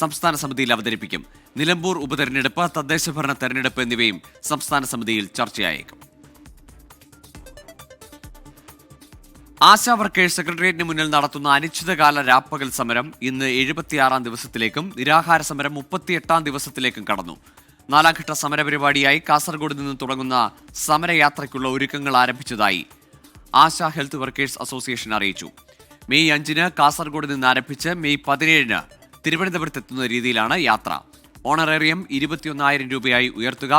സംസ്ഥാന സമിതിയിൽ അവതരിപ്പിക്കും. നിലമ്പൂർ ഉപതെരഞ്ഞെടുപ്പ്, തദ്ദേശഭരണ തെരഞ്ഞെടുപ്പ് എന്നിവയും സംസ്ഥാന സമിതിയിൽ ചർച്ചയായേക്കും. ആശാ വർക്കേഴ്സ് സെക്രട്ടേറിയറ്റിന് മുന്നിൽ നടത്തുന്ന അനിശ്ചിതകാല രാപ്പകൽ സമരം ഇന്ന് 76-ാം ദിവസത്തിലേക്കും നിരാഹാര സമരം 38-ാം ദിവസത്തിലേക്കും കടന്നു. 4ാം ഘട്ട സമരപരിപാടിയായി കാസർഗോഡ് നിന്ന് തുടങ്ങുന്ന സമരയാത്രയ്ക്കുള്ള ഒരുക്കങ്ങൾ ആരംഭിച്ചതായി ആശാ ഹെൽത്ത് വർക്കേഴ്സ് അസോസിയേഷൻ അറിയിച്ചു. മെയ് 5-ന് കാസർഗോഡ് നിന്ന് ആരംഭിച്ച് മെയ് 17-ന് തിരുവനന്തപുരത്തെത്തുന്ന രീതിയിലാണ് യാത്ര. ഓണറേറിയം 21,000 രൂപയായി ഉയർത്തുക,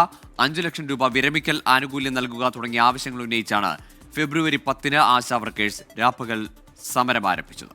5 ലക്ഷം രൂപ വിരമിക്കൽ ആനുകൂല്യം നൽകുക തുടങ്ങിയ ആവശ്യങ്ങൾ ഉന്നയിച്ചാണ് ഫെബ്രുവരി 10-ന് ആശാ വർക്കേഴ്സ് രാപ്പകൽ സമരം ആരംഭിച്ചത്.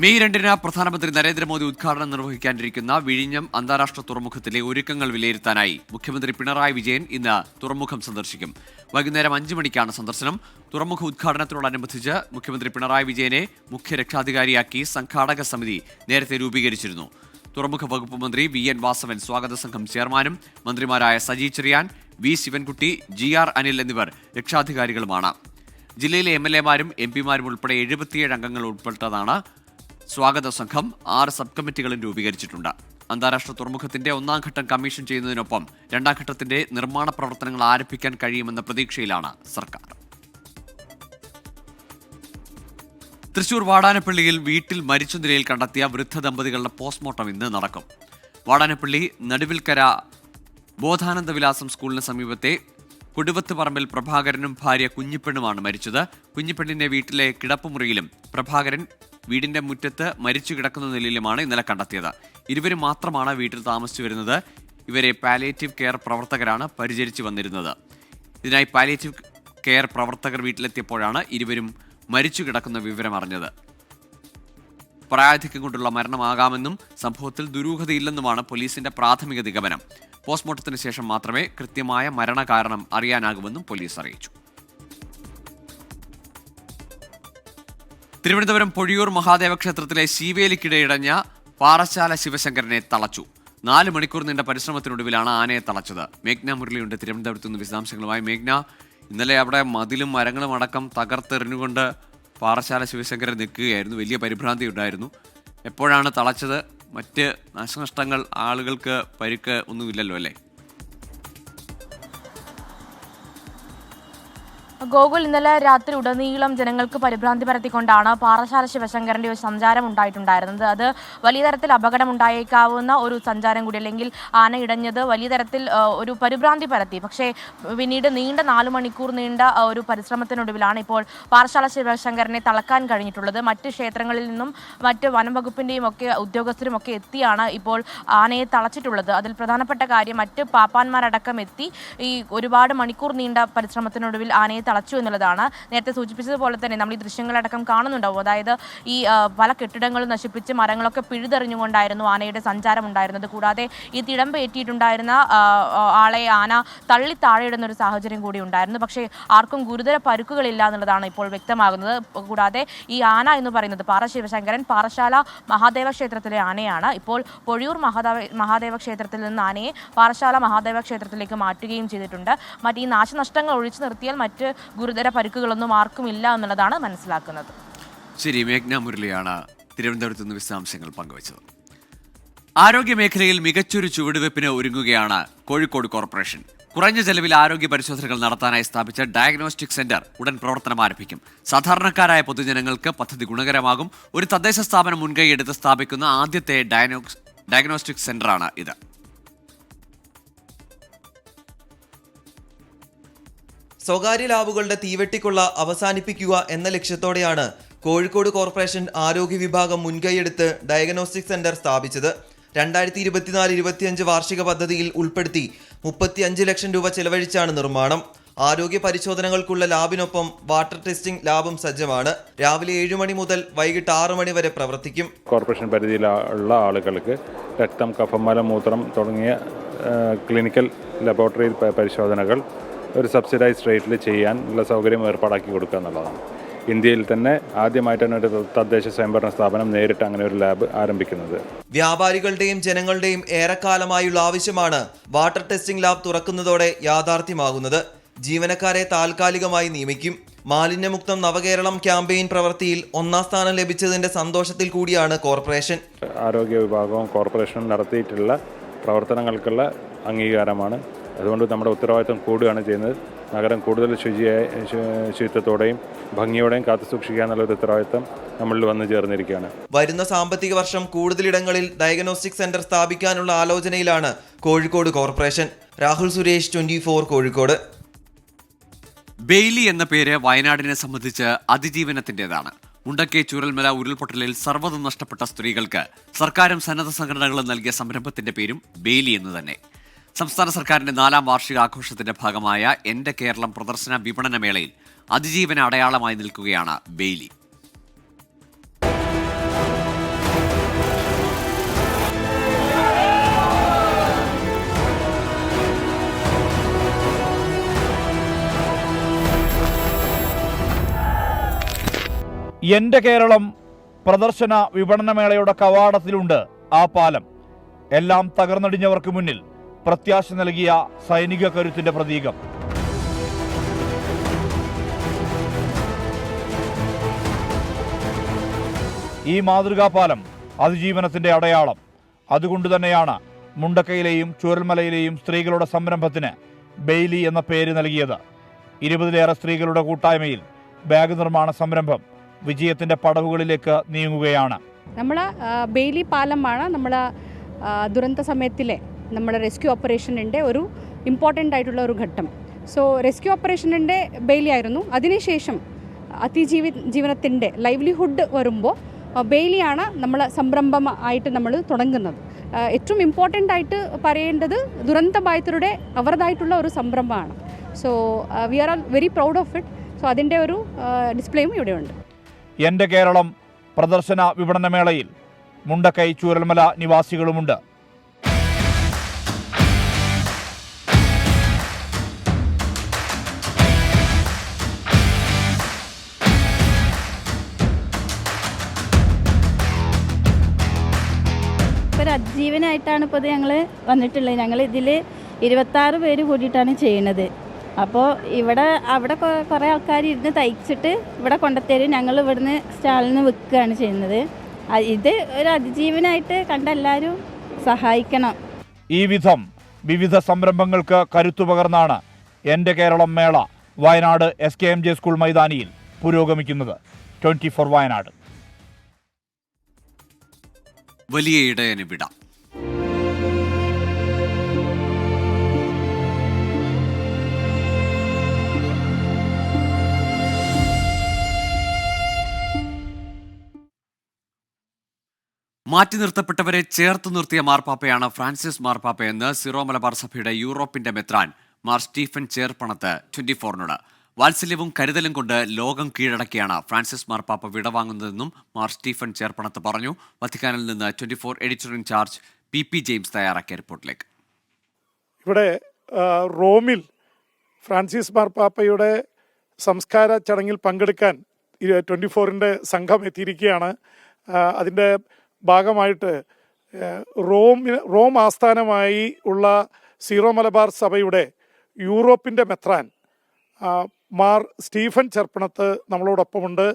മെയ് 2-ന് പ്രധാനമന്ത്രി നരേന്ദ്രമോദി ഉദ്ഘാടനം നിർവഹിക്കാനിരിക്കുന്ന വിഴിഞ്ഞം അന്താരാഷ്ട്ര തുറമുഖത്തിലെ ഒരുക്കങ്ങൾ വിലയിരുത്താനായി മുഖ്യമന്ത്രി പിണറായി വിജയൻ ഇന്ന് തുറമുഖം സന്ദർശിക്കും. വൈകുന്നേരം 5 മണിക്കാണ് സന്ദർശനം. തുറമുഖ ഉദ്ഘാടനത്തോടനുബന്ധിച്ച് മുഖ്യമന്ത്രി പിണറായി വിജയനെ മുഖ്യ രക്ഷാധികാരിയാക്കി സംഘാടക സമിതി നേരത്തെ രൂപീകരിച്ചിരുന്നു. തുറമുഖ വകുപ്പ് മന്ത്രി VN വാസവൻ സ്വാഗത സംഘം ചെയർമാനും മന്ത്രിമാരായ സജി ചെറിയാൻ, വി ശിവൻകുട്ടി, GR അനിൽ എന്നിവർ രക്ഷാധികാരികളുമാണ്. ജില്ലയിലെ MLA-മാരും MP-മാരും ഉൾപ്പെടെ 77 അംഗങ്ങൾ ഉൾപ്പെട്ടതാണ് സ്വാഗത സംഘം. 6 സബ് കമ്മിറ്റികളും രൂപീകരിച്ചിട്ടുണ്ട്. അന്താരാഷ്ട്ര തുറമുഖത്തിന്റെ 1-ാം ഘട്ടം കമ്മീഷൻ ചെയ്യുന്നതിനൊപ്പം 2-ാം ഘട്ടത്തിന്റെ നിർമ്മാണ പ്രവർത്തനങ്ങൾ ആരംഭിക്കാൻ കഴിയുമെന്ന പ്രതീക്ഷയിലാണ് സർക്കാർ. തൃശൂർ വാടാനപ്പള്ളിയിൽ വീട്ടിൽ മരിച്ച നിലയിൽ കണ്ടെത്തിയ വൃദ്ധ ദമ്പതികളുടെ പോസ്റ്റ്മോർട്ടം ഇന്ന് നടക്കും. വാടാനപ്പള്ളി നടുവിൽക്കര ബോധാനന്ദ വിലാസം സ്കൂളിന് സമീപത്തെ കുടുവത്ത് പറമ്പിൽ പ്രഭാകരനും ഭാര്യ കുഞ്ഞിപ്പെണ്ണുമാണ് മരിച്ചത്. കുഞ്ഞിപ്പെണ്ണിന്റെ വീട്ടിലെ കിടപ്പുമുറിയിലും പ്രഭാകരൻ വീടിന്റെ മുറ്റത്ത് മരിച്ചു കിടക്കുന്ന നിലയിലുമാണ് ഇന്നലെ കണ്ടെത്തിയത്. ഇരുവരും മാത്രമാണ് വീട്ടിൽ താമസിച്ചു വരുന്നത്. ഇവരെ പാലിയേറ്റീവ് കെയർ പ്രവർത്തകരാണ് പരിചരിച്ചു വന്നിരുന്നത്. ഇതിനായി പാലിയേറ്റീവ് കെയർ പ്രവർത്തകർ വീട്ടിലെത്തിയപ്പോഴാണ് ഇരുവരും മരിച്ചു കിടക്കുന്ന വിവരം അറിഞ്ഞത്. പ്രായാധിക്യം കൊണ്ടുള്ള മരണമാകാമെന്നും സംഭവത്തിൽ ദുരൂഹതയില്ലെന്നുമാണ് പോലീസിന്റെ പ്രാഥമിക നിഗമനം. പോസ്റ്റ്മോർട്ടത്തിന് ശേഷം മാത്രമേ കൃത്യമായ മരണകാരണം അറിയാനാകുമെന്നും പോലീസ് അറിയിച്ചു. തിരുവനന്തപുരം പൊഴിയൂർ മഹാദേവ ക്ഷേത്രത്തിലെ ശീവേലിക്കിടെ ഇടഞ്ഞ പാറശാല ശിവശങ്കരനെ തളച്ചു. 4 മണിക്കൂർ നീണ്ട പരിശ്രമത്തിനൊടുവിലാണ് ആനയെ തളച്ചത്. മേഘ്ന മുരളിയുണ്ട് തിരുവനന്തപുരത്ത് നിന്ന് വിശദാംശങ്ങളുമായി. മേഘ്ന, ഇന്നലെ അവിടെ മതിലും മരങ്ങളും അടക്കം തകർത്തെറിഞ്ഞുകൊണ്ട് പാറശാല ശിവശങ്കരൻ നിൽക്കുകയായിരുന്നു. വലിയ പരിഭ്രാന്തി ഉണ്ടായിരുന്നു. എപ്പോഴാണ് തളച്ചത്? മറ്റ് നാശനഷ്ടങ്ങൾ, ആളുകൾക്ക് പരിക്ക് ഒന്നുമില്ലല്ലോ അല്ലേ? ഗോകുൽ, ഇന്നലെ രാത്രി ഉടനീളം ജനങ്ങൾക്ക് പരിഭ്രാന്തി പരത്തിക്കൊണ്ടാണ് പാറശാല ശിവശങ്കരന്റെ ഒരു സഞ്ചാരം ഉണ്ടായിട്ടുണ്ടായിരുന്നത്. അത് വലിയ തരത്തിൽ അപകടമുണ്ടായേക്കാവുന്ന ഒരു സഞ്ചാരം കൂടി, അല്ലെങ്കിൽ ആന ഇടഞ്ഞത് വലിയ തരത്തിൽ ഒരു പരിഭ്രാന്തി പരത്തി. പക്ഷേ പിന്നീട് നീണ്ട 4 മണിക്കൂർ നീണ്ട ഒരു പരിശ്രമത്തിനൊടുവിലാണ് ഇപ്പോൾ പാറശാല ശിവശങ്കരനെ തളക്കാൻ കഴിഞ്ഞിട്ടുള്ളത്. മറ്റ് ക്ഷേത്രങ്ങളിൽ നിന്നും മറ്റ് വനം വകുപ്പിന്റെയും ഒക്കെ ഉദ്യോഗസ്ഥരും ഒക്കെ എത്തിയാണ് ഇപ്പോൾ ആനയെ തളച്ചിട്ടുള്ളത്. അതിൽ പ്രധാനപ്പെട്ട കാര്യം, മറ്റ് പാപ്പാന്മാരടക്കം എത്തി ഈ ഒരുപാട് മണിക്കൂർ നീണ്ട പരിശ്രമത്തിനൊടുവിൽ ആനയെ തളച്ചു എന്നുള്ളതാണ്. നേരത്തെ സൂചിപ്പിച്ചതുപോലെ തന്നെ നമ്മൾ ഈ ദൃശ്യങ്ങളടക്കം കാണുന്നുണ്ടാവും. അതായത് ഈ പല കെട്ടിടങ്ങളും നശിപ്പിച്ച് മരങ്ങളൊക്കെ പിഴുതെറിഞ്ഞുകൊണ്ടായിരുന്നു ആനയുടെ സഞ്ചാരം ഉണ്ടായിരുന്നത്. കൂടാതെ ഈ തിടമ്പേറ്റിയിട്ടുണ്ടായിരുന്ന ആളെ ആന തള്ളി താഴെയിടുന്ന ഒരു സാഹചര്യം കൂടി ഉണ്ടായിരുന്നു. പക്ഷേ ആർക്കും ഗുരുതര പരുക്കുകളില്ല എന്നുള്ളതാണ് ഇപ്പോൾ വ്യക്തമാകുന്നത്. കൂടാതെ ഈ ആന എന്ന് പറയുന്നത് ശിവശങ്കരൻ പാറശാല മഹാദേവ ക്ഷേത്രത്തിലെ ആനയാണ്. ഇപ്പോൾ പൊഴിയൂർ മഹാദേവ ക്ഷേത്രത്തിൽ നിന്ന് ആനയെ പാറശാല മഹാദേവ ക്ഷേത്രത്തിലേക്ക് മാറ്റുകയും ചെയ്തിട്ടുണ്ട്. ഈ നാശനഷ്ടങ്ങൾ ഒഴിച്ചു നിർത്തിയാൽ മറ്റ് ഗുരുതര പരിക്കുകളൊന്നും ആർക്കും ഇല്ല എന്നുള്ളതാണ് മനസ്സിലാക്കുന്നത്. ശരി, മേഘ്ന മുരളിയാണ് തിരുവനന്തപുരത്ത് നിന്ന് വിശദാംശങ്ങൾ പങ്കുവച്ചത്. ആരോഗ്യ മേഖലയിൽ മികച്ചൊരു ചുവടുവെപ്പിന് ഒരുങ്ങുകയാണ് കോഴിക്കോട് കോർപ്പറേഷൻ. കുറഞ്ഞ ചെലവിൽ ആരോഗ്യ പരിശോധനകൾ നടത്താനായി സ്ഥാപിച്ച ഡയഗ്നോസ്റ്റിക് സെന്റർ ഉടൻ പ്രവർത്തനം ആരംഭിക്കും. സാധാരണക്കാരായ പൊതുജനങ്ങൾക്ക് പദ്ധതി ഗുണകരമാകും. ഒരു തദ്ദേശ സ്ഥാപനം മുൻകൈയെടുത്ത് സ്ഥാപിക്കുന്ന ആദ്യത്തെ ഡയഗ്നോസ്റ്റിക് സെന്ററാണ് ഇത്. സ്വകാര്യ ലാബുകളുടെ തീവെട്ടിക്കൊള്ള അവസാനിപ്പിക്കുക എന്ന ലക്ഷ്യത്തോടെയാണ് കോഴിക്കോട് കോർപ്പറേഷൻ ആരോഗ്യ വിഭാഗം മുൻകൈയെടുത്ത് ഡയഗ്നോസ്റ്റിക് സെന്റർ സ്ഥാപിച്ചത്. 2024-25 വാർഷിക പദ്ധതിയിൽ ഉൾപ്പെടുത്തി 35 ലക്ഷം രൂപ ചെലവഴിച്ചാണ് നിർമ്മാണം. ആരോഗ്യ പരിശോധനകൾക്കുള്ള ലാബിനൊപ്പം വാട്ടർ ടെസ്റ്റിംഗ് ലാബും സജ്ജമാണ്. രാവിലെ 7 മണി മുതൽ വൈകിട്ട് 6 മണി വരെ പ്രവർത്തിക്കും. കോർപ്പറേഷൻ പരിധിയിലുള്ള ആളുകൾക്ക് രക്തം, കഫം, മലം, മൂത്രം തുടങ്ങിയ ക്ലിനിക്കൽ ലബോറട്ടറി പരിശോധനകൾ ഒരു സബ്സിഡൈസ്ഡ് റേറ്റിൽ ചെയ്യാനുള്ള സൗകര്യം ഏർപ്പാടാക്കി കൊടുക്കുക എന്നുള്ളതാണ്. ഇന്ത്യയിൽ തന്നെ ആദ്യമായിട്ടാണ് ഒരു തദ്ദേശ സ്വയംഭരണ സ്ഥാപനം നേരിട്ട് അങ്ങനെ ഒരു ലാബ് ആരംഭിക്കുന്നത്. വ്യാപാരികളുടെയും ജനങ്ങളുടെയും ഏറെക്കാലമായുള്ള ആവശ്യമാണ് വാട്ടർ ടെസ്റ്റിംഗ് ലാബ് തുറക്കുന്നതോടെ യാഥാർത്ഥ്യമാകുന്നത്. ജീവനക്കാരെ താൽക്കാലികമായി നിയമിക്കും. മാലിന്യമുക്തം നവകേരളം ക്യാമ്പയിൻ പ്രവൃത്തിയിൽ 1ാം സ്ഥാനം ലഭിച്ചതിന്റെ സന്തോഷത്തിൽ കൂടിയാണ് കോർപ്പറേഷൻ. ആരോഗ്യ വിഭാഗവും കോർപ്പറേഷനും നടത്തിയിട്ടുള്ള പ്രവർത്തനങ്ങൾക്കുള്ള അംഗീകാരമാണ്. അതുകൊണ്ട് നമ്മുടെ ഉത്തരവാദിത്വം കൂടുകയാണ് ചെയ്യുന്നത്. നഗരം കൂടുതൽ ശുചിത്വത്തോടെയും ഭംഗിയോടെയും കാത്തുസൂക്ഷിക്കുക എന്നുള്ളൊരു ഉത്തരവാദിത്വം നമ്മളിൽ വന്നു ചേർന്നിരിക്കുകയാണ്. വരുന്ന സാമ്പത്തിക വർഷം കൂടുതലിടങ്ങളിൽ ഡയഗ്നോസ്റ്റിക് സെന്റർ സ്ഥാപിക്കാനുള്ള ആലോചനയിലാണ് കോഴിക്കോട് കോർപ്പറേഷൻ. രാഹുൽ സുരേഷ്, 24 കോഴിക്കോട്. ബെയ്ലി എന്ന പേര് വയനാടിനെ സംബന്ധിച്ച് അതിജീവനത്തിൻ്റെതാണ്. മുണ്ടക്കൈ ചൂരൽമല ഉരുൾപൊട്ടലിൽ സർവ്വതും നഷ്ടപ്പെട്ട സ്ത്രീകൾക്ക് സർക്കാരും സന്നദ്ധ സംഘടനകളും നൽകിയ സംരംഭത്തിന്റെ പേരും ബെയ്ലി എന്ന് തന്നെ. സംസ്ഥാന സർക്കാരിന്റെ 4ാം വാർഷികാഘോഷത്തിന്റെ ഭാഗമായ എന്റെ കേരളം പ്രദർശന വിപണന മേളയിൽ അതിജീവന അടയാളമായി നിൽക്കുകയാണ് ബെയ്ലി. എന്റെ കേരളം പ്രദർശന വിപണനമേളയുടെ കവാടത്തിലുണ്ട് ആ പാലം. എല്ലാം തകർന്നടിഞ്ഞവർക്ക് മുന്നിൽ പ്രത്യാശ നൽകിയ സൈനിക കരുത്തിന്റെ പ്രതീകം. ഈ മാതൃകാ പാലം അതിജീവനത്തിന്റെ അടയാളം. അതുകൊണ്ട് തന്നെയാണ് മുണ്ടക്കയിലെയും ചൂരൽമലയിലെയും സ്ത്രീകളുടെ സംരംഭത്തിന് ബെയ്ലി എന്ന പേര് നൽകിയത്. 20-ലേറെ സ്ത്രീകളുടെ കൂട്ടായ്മയിൽ ബാഗ് നിർമ്മാണ സംരംഭം വിജയത്തിന്റെ പടവുകളിലേക്ക് നീങ്ങുകയാണ്. നമ്മൾ ബെയ്ലി പാലമാണ് നമ്മൾ ദുരന്ത സമയത്തിലെ നമ്മുടെ റെസ്ക്യൂ ഓപ്പറേഷൻ്റെ ഒരു ഇമ്പോർട്ടൻ്റ് ആയിട്ടുള്ള ഒരു ഘട്ടം. സോ റെസ്ക്യൂ ഓപ്പറേഷൻ്റെ ബെയ്ലി ആയിരുന്നു. അതിനുശേഷം അതിജീവനത്തിൻ്റെ ലൈവ്ലിഹുഡ് വരുമ്പോൾ ബെയ്ലിയാണ് നമ്മൾ സംരംഭം ആയിട്ട് നമ്മൾ തുടങ്ങുന്നത്. ഏറ്റവും ഇമ്പോർട്ടൻ്റ് ആയിട്ട് പറയേണ്ടത് ദുരന്തബാധിതരുടെ അവരുടേതായിട്ടുള്ള ഒരു സംരംഭമാണ്. So we are all very proud of it. So അതിൻ്റെ ഒരു ഡിസ്പ്ലേയും ഇവിടെയുണ്ട്. എൻ്റെ കേരളം പ്രദർശന വിപണനമേളയിൽ മുണ്ടക്കൈ ചൂരൽമല നിവാസികളുമുണ്ട്. ഒരു അതിജീവനായിട്ടാണ് ഇപ്പോൾ ഇത് ഞങ്ങൾ വന്നിട്ടുള്ളത്. ഞങ്ങൾ ഇതിൽ 26 പേര് കൂടിയിട്ടാണ് ചെയ്യുന്നത്. അപ്പോൾ അവിടെ കുറേ ആൾക്കാർ ഇരുന്ന് തയ്ച്ചിട്ട് ഇവിടെ കൊണ്ടുത്തരും. ഞങ്ങൾ ഇവിടുന്ന് സ്റ്റാളിൽ നിന്ന് വിൽക്കുകയാണ് ചെയ്യുന്നത്. ഇത് ഒരു അതിജീവനായിട്ട് കണ്ട എല്ലാവരും സഹായിക്കണം. ഈ വിധം വിവിധ സംരംഭങ്ങൾക്ക് കരുത്തു പകർന്നാണ് എൻ്റെ കേരളം മേള വയനാട് SKMJ സ്കൂൾ മൈതാനിയിൽ പുരോഗമിക്കുന്നത്. 24 വയനാട്. വലിയ ഇടയന് വിട. മാറ്റി നിർത്തപ്പെട്ടവരെ ചേർത്ത് നിർത്തിയ മാർപ്പാപ്പയാണ് ഫ്രാൻസിസ് മാർപ്പാപ്പയെന്ന് സിറോ മലബാർ സഭയുടെ യൂറോപ്പിന്റെ മെത്രാൻ മാർ സ്റ്റീഫൻ ചേർപ്പണത്ത് 24-നോട്. വാത്സല്യവും കരുതലും കൊണ്ട് ലോകം കീഴടക്കിയാണ് ഫ്രാൻസിസ് മാർപ്പാപ്പ വിടവാങ്ങുന്നതെന്നും മാർ സ്റ്റീഫൻ ചേർപ്പണത്ത് പറഞ്ഞു. വത്തിക്കാനിൽ നിന്ന് 24 എഡിറ്റർ ഇൻചാർജ് PP ജെയിംസ് തയ്യാറാക്കിയ റിപ്പോർട്ടിലേക്ക്. ഇവിടെ റോമിൽ ഫ്രാൻസിസ് മാർപ്പാപ്പയുടെ സംസ്കാര ചടങ്ങിൽ പങ്കെടുക്കാൻ 24-ന്റെ സംഘം എത്തിയിരിക്കുകയാണ്. അതിൻ്റെ ഭാഗമായിട്ട് റോം ആസ്ഥാനമായി ഉള്ള സീറോ മലബാർ സഭയുടെ യൂറോപ്പിൻ്റെ മെത്രാൻ മാർ സ്റ്റീഫൻ ചെർപ്പണത്ത് നമ്മളോടൊപ്പമുണ്ട്.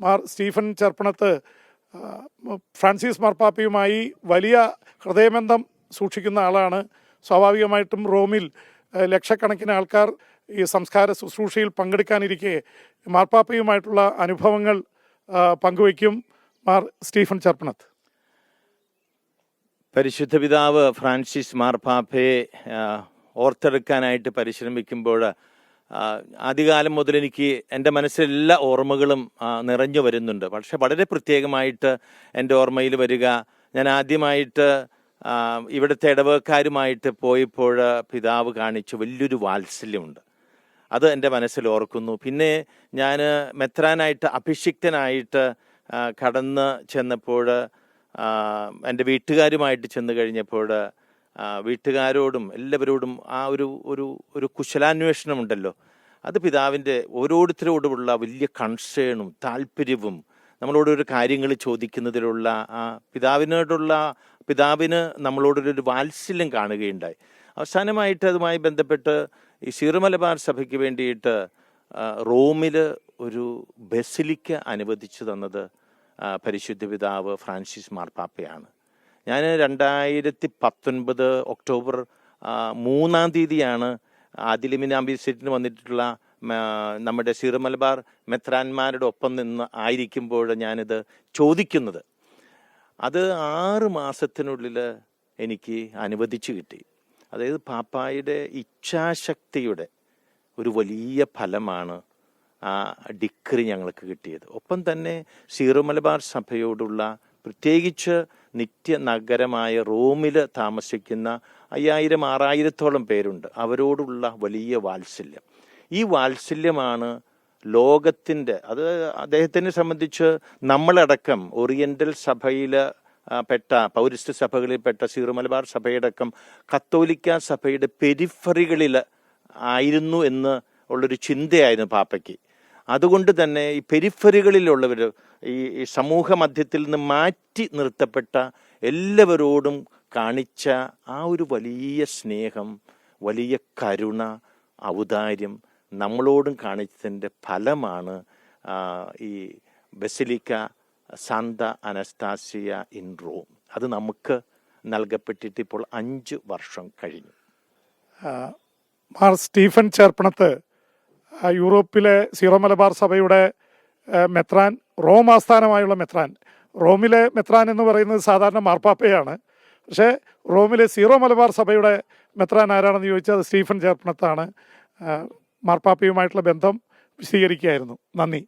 മാർ സ്റ്റീഫൻ ചെർപ്പണത്ത് ഫ്രാൻസിസ് മാർപ്പാപ്പയുമായി വലിയ ഹൃദയബന്ധം സൂക്ഷിക്കുന്ന ആളാണ്. സ്വാഭാവികമായിട്ടും റോമിൽ ലക്ഷക്കണക്കിന് ആൾക്കാർ ഈ സംസ്കാര ശുശ്രൂഷയിൽ പങ്കെടുക്കാനിരിക്കെ മാർപ്പാപ്പയുമായിട്ടുള്ള അനുഭവങ്ങൾ പങ്കുവയ്ക്കും മാർ സ്റ്റീഫൻ ചെർപ്പണത്ത്. പരിശുദ്ധ പിതാവ് ഫ്രാൻസിസ് മാർപ്പാപ്പയെ ഓർത്തെടുക്കാനായിട്ട് പരിശ്രമിക്കുമ്പോൾ ആദ്യകാലം മുതൽ എനിക്ക് എൻ്റെ മനസ്സിലെല്ലാ ഓർമ്മകളും നിറഞ്ഞു വരുന്നുണ്ട്. പക്ഷെ വളരെ പ്രത്യേകമായിട്ട് എൻ്റെ ഓർമ്മയിൽ വരിക, ഞാൻ ആദ്യമായിട്ട് ഇവിടുത്തെ ഇടവക്കാരുമായിട്ട് പോയപ്പോൾ പിതാവ് കാണിച്ച വലിയൊരു വാത്സല്യമുണ്ട്. അത് എൻ്റെ മനസ്സിൽ ഓർക്കുന്നു. പിന്നെ ഞാൻ മെത്രാനായിട്ട് അഭിഷിക്തനായിട്ട് കടന്ന് ചെന്നപ്പോൾ എൻ്റെ വീട്ടുകാരുമായിട്ട് ചെന്ന് കഴിഞ്ഞപ്പോൾ വീട്ടുകാരോടും എല്ലാവരോടും ആ ഒരു കുശലാന്വേഷണം ഉണ്ടല്ലോ, അത് പിതാവിൻ്റെ ഓരോരുത്തരോടുമുള്ള വലിയ കൺസേണും താല്പര്യവും നമ്മളോടൊരു കാര്യങ്ങൾ ചോദിക്കുന്നതിലുള്ള ആ പിതാവിന് നമ്മളോടൊരു വാത്സല്യം കാണുകയുണ്ടായി. അവസാനമായിട്ട് അതുമായി ബന്ധപ്പെട്ട് ഈ സീറോ മലബാർ സഭയ്ക്ക് വേണ്ടിയിട്ട് റോമിൽ ഒരു ബസിലിക്ക അനുവദിച്ചു തന്നത് പരിശുദ്ധ പിതാവ് ഫ്രാൻസിസ് മാർപ്പാപ്പയാണ്. ഞാൻ 2019 ഒക്ടോബർ 3-ാം തീയതിയാണ് ആദിലിമിനാമ്പി സെറ്റിന് വന്നിട്ടുള്ള നമ്മുടെ സീറോ മലബാർ മെത്രാന്മാരുടെ ഒപ്പം നിന്ന് ആയിരിക്കുമ്പോൾ ഞാനിത് ചോദിക്കുന്നത്. അത് 6 മാസത്തിനുള്ളിൽ എനിക്ക് അനുവദിച്ചു കിട്ടി. അതായത് പാപ്പായുടെ ഇച്ഛാശക്തിയുടെ ഒരു വലിയ ഫലമാണ് ആ ഡിഗ്രി ഞങ്ങൾക്ക് കിട്ടിയത്. ഒപ്പം തന്നെ സീറോ മലബാർ സഭയോടുള്ള, പ്രത്യേകിച്ച് നിത്യ നഗരമായ റോമിൽ താമസിക്കുന്ന 5000-6000-ഓളം പേരുണ്ട്, അവരോടുള്ള വലിയ വാത്സല്യം. ഈ വാത്സല്യമാണ് ലോകത്തിൻ്റെ, അത് അദ്ദേഹത്തിനെ സംബന്ധിച്ച് നമ്മളടക്കം ഓറിയൻ്റൽ സഭയിൽ പെട്ട പൗരസ്ത്യ സഭകളിൽപ്പെട്ട സീറോ മലബാർ സഭയടക്കം കത്തോലിക്ക സഭയുടെ പെരിഫറികളിൽ ആയിരുന്നു എന്ന് ഉള്ളൊരു ചിന്തയായിരുന്നു പാപ്പയ്ക്ക്. അതുകൊണ്ട് തന്നെ ഈ പെരിഫറികളിലുള്ളവർ, ഈ സമൂഹ മധ്യത്തിൽ നിന്ന് മാറ്റി നിർത്തപ്പെട്ട എല്ലാവരോടും കാണിച്ച ആ ഒരു വലിയ സ്നേഹം, വലിയ കരുണ, ഔദാര്യം നമ്മളോടും കാണിച്ചതിൻ്റെ ഫലമാണ് ഈ basilica Santa Anastasia in Rome. അത് നമുക്ക് നൽകപ്പെട്ടിട്ട് ഇപ്പോൾ 5 വർഷം കഴിഞ്ഞു. മാർ സ്റ്റീഫൻ ചേർപ്പണത്ത് യൂറോപ്പിലെ സീറോ മലബാർ സഭയുടെ മെത്രാൻ, റോം ആസ്ഥാനമായുള്ള മെത്രാൻ. റോമിലെ മെത്രാൻ എന്ന് പറയുന്നത് സാധാരണ മാർപ്പാപ്പയാണ്. പക്ഷേ റോമിലെ സീറോ മലബാർ സഭയുടെ മെത്രാൻ ആരാണെന്ന് ചോദിച്ചാൽ അത് സ്റ്റീഫൻ ചേർപ്പണത്താണ്. മാർപ്പാപ്പയുമായിട്ടുള്ള ബന്ധം വിശദീകരിക്കുകയായിരുന്നു. നന്ദി.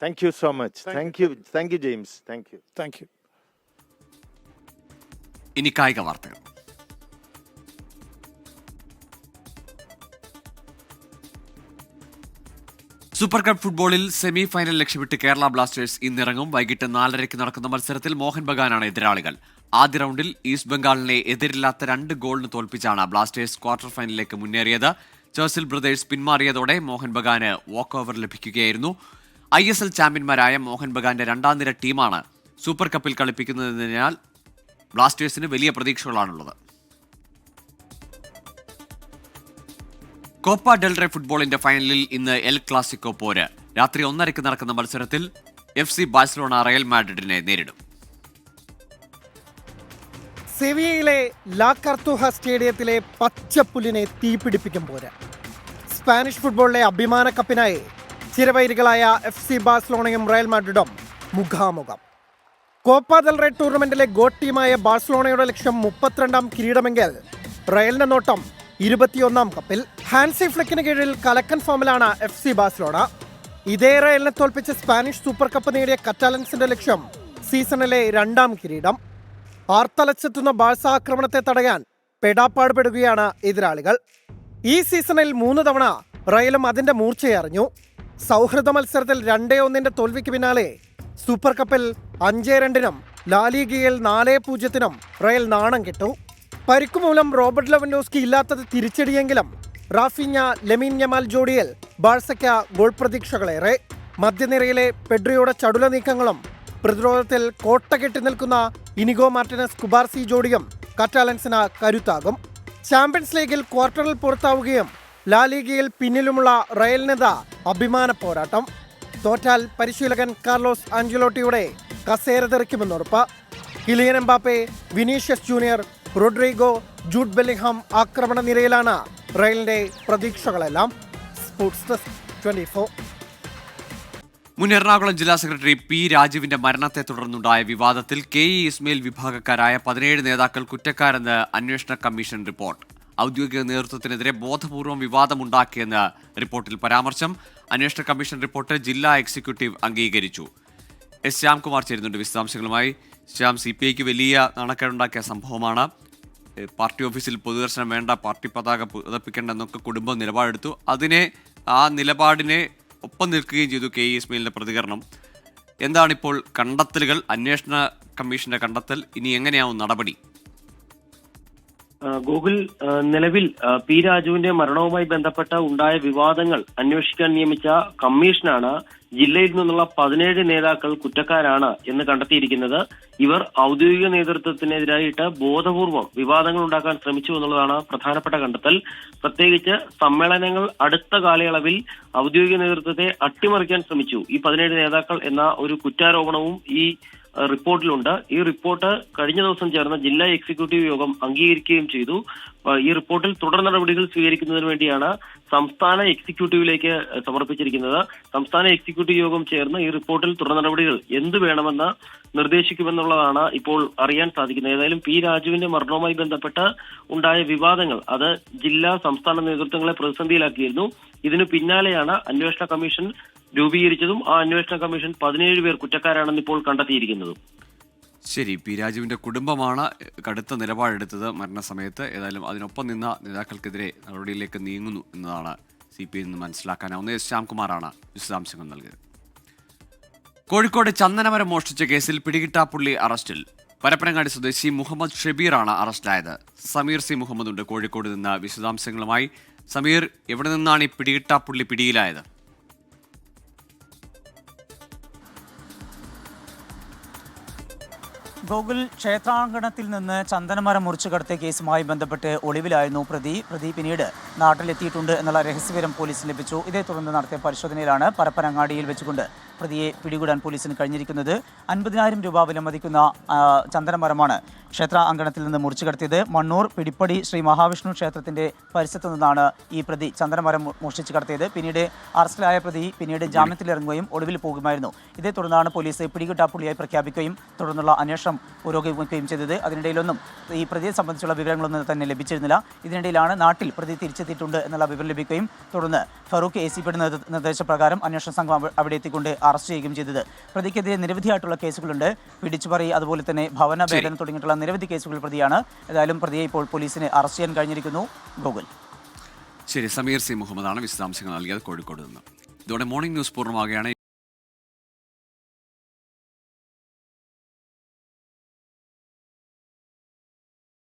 Thank you so much. Thank you James. Thank you. ഇനി കായിക വാർത്തകൾ. സൂപ്പർ കപ്പ് ഫുട്ബോളിൽ സെമി ഫൈനൽ ലക്ഷ്യമിട്ട് കേരള ബ്ലാസ്റ്റേഴ്സ് ഇന്നിറങ്ങും. വൈകിട്ട് 4:30 നടക്കുന്ന മത്സരത്തിൽ മോഹൻ ബഗാനാണ് എതിരാളികൾ. ആദ്യ റൗണ്ടിൽ ഈസ്റ്റ് ബംഗാളിനെ എതിരില്ലാത്ത 2 ഗോളിന് തോൽപ്പിച്ചാണ് ബ്ലാസ്റ്റേഴ്സ് ക്വാർട്ടർ ഫൈനലിലേക്ക് മുന്നേറിയത്. ചേർസിൽ ബ്രദേഴ്സ് പിന്മാറിയതോടെ മോഹൻ ബഗാന് വാക്ക് ഓവർ ലഭിക്കുകയായിരുന്നു. ISL ചാമ്പ്യന്മാരായ മോഹൻ ബഗാന്റെ രണ്ടാം നിര ടീമാണ് സൂപ്പർ കപ്പിൽ കളിപ്പിക്കുന്നതിനാൽ ബ്ലാസ്റ്റേഴ്സിന് വലിയ പ്രതീക്ഷകളാണുള്ളത്. കോപ്പ ഡെൽറേ ഫുട്ബോളിന്റെ ഫൈനലിൽ ഇന്ന് എൽ ക്ലാസിക്കോ പോര്. രാത്രി 1:30 നടക്കുന്ന മത്സരത്തിൽ FC ബാഴ്സലോണ റയൽ മാഡ്രിഡിനെ നേരിടും. സെവിയയിലെ ലാ കർത്തൂഹ സ്റ്റേഡിയത്തിലെ പച്ചപ്പുല്ലിനെ തീപിടിപ്പിക്കും പോര്. സ്പാനിഷ് ഫുട്ബോളിലെ അഭിമാന കപ്പിനായി ചിരവൈരികളായ FC ബാഴ്സലോണയും റയൽ മാഡ്രിഡും മുഖാമുഖം. കോപ്പ ദെൽ റേ ടൂർണമെന്റിലെ ഗോട്ട് ടീമായ ബാഴ്സലോണയുടെ ലക്ഷ്യം 32ാം കിരീടമെങ്കിൽ റയലിന്റെ നോട്ടം 21ാം കപ്പിൽ. ഹാൻസി ഫ്ലിക്കിന് കീഴിൽ കലക്കൻ ഫോമിലാണ് FC ബാഴ്സലോണ. ഇതേ റയലിനെ തോൽപ്പിച്ച് സ്പാനിഷ് സൂപ്പർ കപ്പ് നേടിയ കറ്റാലൻസിന്റെ ലക്ഷ്യം സീസണിലെ 2ാം കിരീടം. ആർത്തലച്ചെത്തുന്ന ബാഴ്സ ആക്രമണത്തെ തടയാൻ പെടാപ്പാടുപെടുകയാണ് എതിരാളികൾ. ഈ സീസണിൽ 3 തവണ റയലും അതിന്റെ മൂർച്ചയറിഞ്ഞു. സൗഹൃദ മത്സരത്തിൽ 2-1 തോൽവിക്ക് പിന്നാലെ സൂപ്പർ കപ്പിൽ 5-2 ലാലിഗയിൽ 4-0 റയൽ നാണം കെട്ടു. പരിക്കുമൂലം റോബർട്ട് ലെവൻഡോസ്കി ഇല്ലാത്തത് തിരിച്ചടിയെങ്കിലും റാഫിഞ്ഞ ലെമിൻ യമാൽ ജോഡിയിൽ ബാഴ്സയ്ക്ക് ഗോൾ പ്രതീക്ഷകളേറെ. മധ്യനിരയിലെ പെഡ്രിയുടെ ചടുല നീക്കങ്ങളും പ്രതിരോധത്തിൽ കോട്ട കെട്ടി നിൽക്കുന്ന ഇനിഗോ മാർട്ടിനസ് കുബാർസി ജോഡിയും കറ്റാലൻസിന് കരുത്താകും. ചാമ്പ്യൻസ് ലീഗിൽ ക്വാർട്ടറിൽ പുറത്താവുകയും ലാലിഗയിൽ പിന്നിലുമുള്ള റയലിനെത അഭിമാന പോരാട്ടം. തോറ്റാൽ പരിശീലകൻ കാർലോസ് ആഞ്ചലോട്ടിയുടെ കസേര തെറിക്കുമെന്നുറപ്പ്. Kylian Mbappe, Vinicius Junior, Rodrygo, Jude Bellingham ആക്രമണ നിരയിലാണ് റയലിന്റെ പ്രതീക്ഷകളെല്ലാം. Sports desk 24. മുൻ എറണാകുളം ജില്ലാ സെക്രട്ടറി പി രാജുവിന്റെ മരണത്തെ തുടർന്നുണ്ടായ വിവാദത്തിൽ KE ഇസ്മയിൽ വിഭാഗക്കാരായ 17 നേതാക്കൾ കുറ്റക്കാരെന്ന് അന്വേഷണ കമ്മീഷൻ റിപ്പോർട്ട്. ഔദ്യോഗിക നേതൃത്വത്തിനെതിരെ ബോധപൂർവം വിവാദമുണ്ടാക്കിയെന്ന് റിപ്പോർട്ടിൽ പരാമർശം. അന്വേഷണ കമ്മീഷൻ റിപ്പോർട്ട് ജില്ലാ എക്സിക്യൂട്ടീവ് അംഗീകരിച്ചു. S ശ്യാംകുമാർ ചേരുന്നുണ്ട് വിശദാംശങ്ങളുമായി. ശ്യാം, CPIക്ക് വലിയ നാണക്കേടുണ്ടാക്കിയ സംഭവമാണ്. പാർട്ടി ഓഫീസിൽ പൊതുദർശനം വേണ്ട, പാർട്ടി പതാക പുതപ്പിക്കേണ്ട എന്നൊക്കെ കുടുംബം നിലപാടെടുത്തു. ആ നിലപാടിനെ ഒപ്പം നിൽക്കുകയും ചെയ്തു KE ഇസ്മയിലിന്റെ പ്രതികരണം. എന്താണിപ്പോൾ കണ്ടെത്തലുകൾ? അന്വേഷണ കമ്മീഷന്റെ കണ്ടെത്തൽ, ഇനി എങ്ങനെയാവും നടപടി? ഗൂഗിൾ നിലവിൽ പി രാജുവിന്റെ മരണവുമായി ബന്ധപ്പെട്ട ഉണ്ടായ വിവാദങ്ങൾ അന്വേഷിക്കാൻ നിയമിച്ച കമ്മീഷനാണ് ജില്ലയിൽ നിന്നുള്ള 17 നേതാക്കൾ കുറ്റക്കാരാണ് എന്ന് കണ്ടെത്തിയിരിക്കുന്നത്. ഇവർ ഔദ്യോഗിക നേതൃത്വത്തിനെതിരായിട്ട് ബോധപൂർവം വിവാദങ്ങൾ ഉണ്ടാക്കാൻ ശ്രമിച്ചു എന്നുള്ളതാണ് പ്രധാനപ്പെട്ട കണ്ടെത്തൽ. പ്രത്യേകിച്ച് സമ്മേളനങ്ങൾ അടുത്ത കാലയളവിൽ ഔദ്യോഗിക നേതൃത്വത്തെ അട്ടിമറിക്കാൻ ശ്രമിച്ചു ഈ 17 നേതാക്കൾ എന്ന ഒരു കുറ്റാരോപണവും ഈ റിപ്പോർട്ടിലുണ്ട്. ഈ റിപ്പോർട്ട് കഴിഞ്ഞ ദിവസം ചേർന്ന ജില്ലാ എക്സിക്യൂട്ടീവ് യോഗം അംഗീകരിക്കുകയും ചെയ്തു. ഈ റിപ്പോർട്ടിൽ തുടർ നടപടികൾ സ്വീകരിക്കുന്നതിന് വേണ്ടിയാണ് സംസ്ഥാന എക്സിക്യൂട്ടീവിലേക്ക് സമർപ്പിച്ചിരിക്കുന്നത്. സംസ്ഥാന എക്സിക്യൂട്ടീവ് യോഗം ചേർന്ന് ഈ റിപ്പോർട്ടിൽ തുടർ നടപടികൾ എന്ത് വേണമെന്ന് നിർദ്ദേശിക്കുമെന്നുള്ളതാണ് ഇപ്പോൾ അറിയാൻ സാധിക്കുന്നത്. ഏതായാലും പി രാജുവിന്റെ മരണവുമായി ബന്ധപ്പെട്ട് ഉണ്ടായ വിവാദങ്ങൾ അത് ജില്ലാ സംസ്ഥാന നേതൃത്വങ്ങളെ പ്രതിസന്ധിയിലാക്കിയിരുന്നു. ഇതിനു പിന്നാലെയാണ് അന്വേഷണ കമ്മീഷൻ രൂപീകരിച്ചതും ആ അന്വേഷണ കമ്മീഷൻ 17 പേർ കുറ്റക്കാരാണെന്ന് ഇപ്പോൾ കണ്ടെത്തിയിരിക്കുന്നതും. ശരി, പി രാജുവിന്റെ കുടുംബമാണ് കടുത്ത നിലപാടെടുത്തത് മരണസമയത്ത്. ഏതായാലും അതിനൊപ്പം നിന്ന നേതാക്കൾക്കെതിരെ നടപടിയിലേക്ക് നീങ്ങുന്നു എന്നതാണ് CPI നിന്ന് മനസ്സിലാക്കാനാവുന്നത്. S ശ്യാംകുമാറാണ് വിശദാംശങ്ങൾ നൽകിയത്. കോഴിക്കോട് ചന്ദനമരം മോഷ്ടിച്ച കേസിൽ പിടികിട്ടാപ്പുള്ളി അറസ്റ്റിൽ. പരപ്പനങ്ങാടി സ്വദേശി മുഹമ്മദ് ഷബീറാണ് അറസ്റ്റിലായത്. സമീർ C മുഹമ്മദ് ഉണ്ട് കോഴിക്കോട് നിന്ന് വിശദാംശങ്ങളുമായി. സമീർ, എവിടെ നിന്നാണ് ഈ പിടികിട്ടാപ്പുള്ളി പിടിയിലായത്? ഗോകുൽ, ക്ഷേത്രാങ്കണത്തിൽ നിന്ന് ചന്ദനമരം മുറിച്ചു കടത്തിയ കേസുമായി ബന്ധപ്പെട്ട് ഒളിവിലായിരുന്നു പ്രതി. പിന്നീട് നാട്ടിലെത്തിയിട്ടുണ്ട് എന്നുള്ള രഹസ്യവിവരം പോലീസിന് ലഭിച്ചു. ഇതേ തുടർന്ന് നടത്തിയ പരിശോധനയിലാണ് പരപ്പനങ്ങാടിയിൽ വെച്ചുകൊണ്ട് പ്രതിയെ പിടികൂടാൻ പോലീസിന് കഴിഞ്ഞിരിക്കുന്നത്. 50,000 രൂപ വിലമതിക്കുന്ന ചന്ദനമരമാണ് ക്ഷേത്ര അങ്കണത്തിൽ നിന്ന് മുറിച്ചു കടത്തിയത്. മണ്ണൂർ പിടിപ്പടി ശ്രീ മഹാവിഷ്ണു ക്ഷേത്രത്തിന്റെ പരിസരത്തു നിന്നാണ് ഈ പ്രതി ചന്ദനമരം മോഷ്ടിച്ചു കടത്തിയത്. പിന്നീട് അറസ്റ്റിലായ പ്രതി പിന്നീട് ജാമ്യത്തിലിറങ്ങുകയും ഒളിവിൽ പോകുമായിരുന്നു. ഇതേ തുടർന്നാണ് പോലീസ് പിടികിട്ടാപ്പുള്ളിയായി പ്രഖ്യാപിക്കുകയും തുടർന്നുള്ള അന്വേഷണം അന്വേഷണം പുരോഗമിക്കുകയും ചെയ്തത്. അതിനിടയിലൊന്നും ഈ പ്രതിയെ സംബന്ധിച്ചുള്ള വിവരങ്ങളൊന്നും തന്നെ ലഭിച്ചിരുന്നില്ല. ഇതിനിടയിലാണ് നാട്ടിൽ പ്രതി തിരിച്ചെത്തിയിട്ടുണ്ട് എന്നുള്ള വിവരം ലഭിക്കുകയും തുടർന്ന് ഫറൂഖ് ACP നിർദ്ദേശപ്രകാരം അന്വേഷണ സംഘം അവിടെ എത്തിക്കൊണ്ട് അറസ്റ്റ് ചെയ്യുകയും ചെയ്തത്. പ്രതിക്കെതിരെ നിരവധിയായിട്ടുള്ള കേസുകളുണ്ട്. പിടിച്ചുപറി, അതുപോലെ തന്നെ ഭവന ഭേദനം തുടങ്ങിയിട്ടുള്ള നിരവധി കേസുകൾ പ്രതിയാണ്. ഏതായാലും പ്രതിയെ ഇപ്പോൾ പോലീസിന് അറസ്റ്റ് ചെയ്യാൻ കഴിഞ്ഞിരിക്കുന്നു. ഗോകുൽ. ശരി, സമീർ സി മുഹമ്മദാണ് വിശദാംശങ്ങൾ നൽകിയത് കോഴിക്കോട് നിന്ന്. ഇതോടെ മോർണിംഗ് ന്യൂസ് പൂർണ്ണമാകുകയാണ്.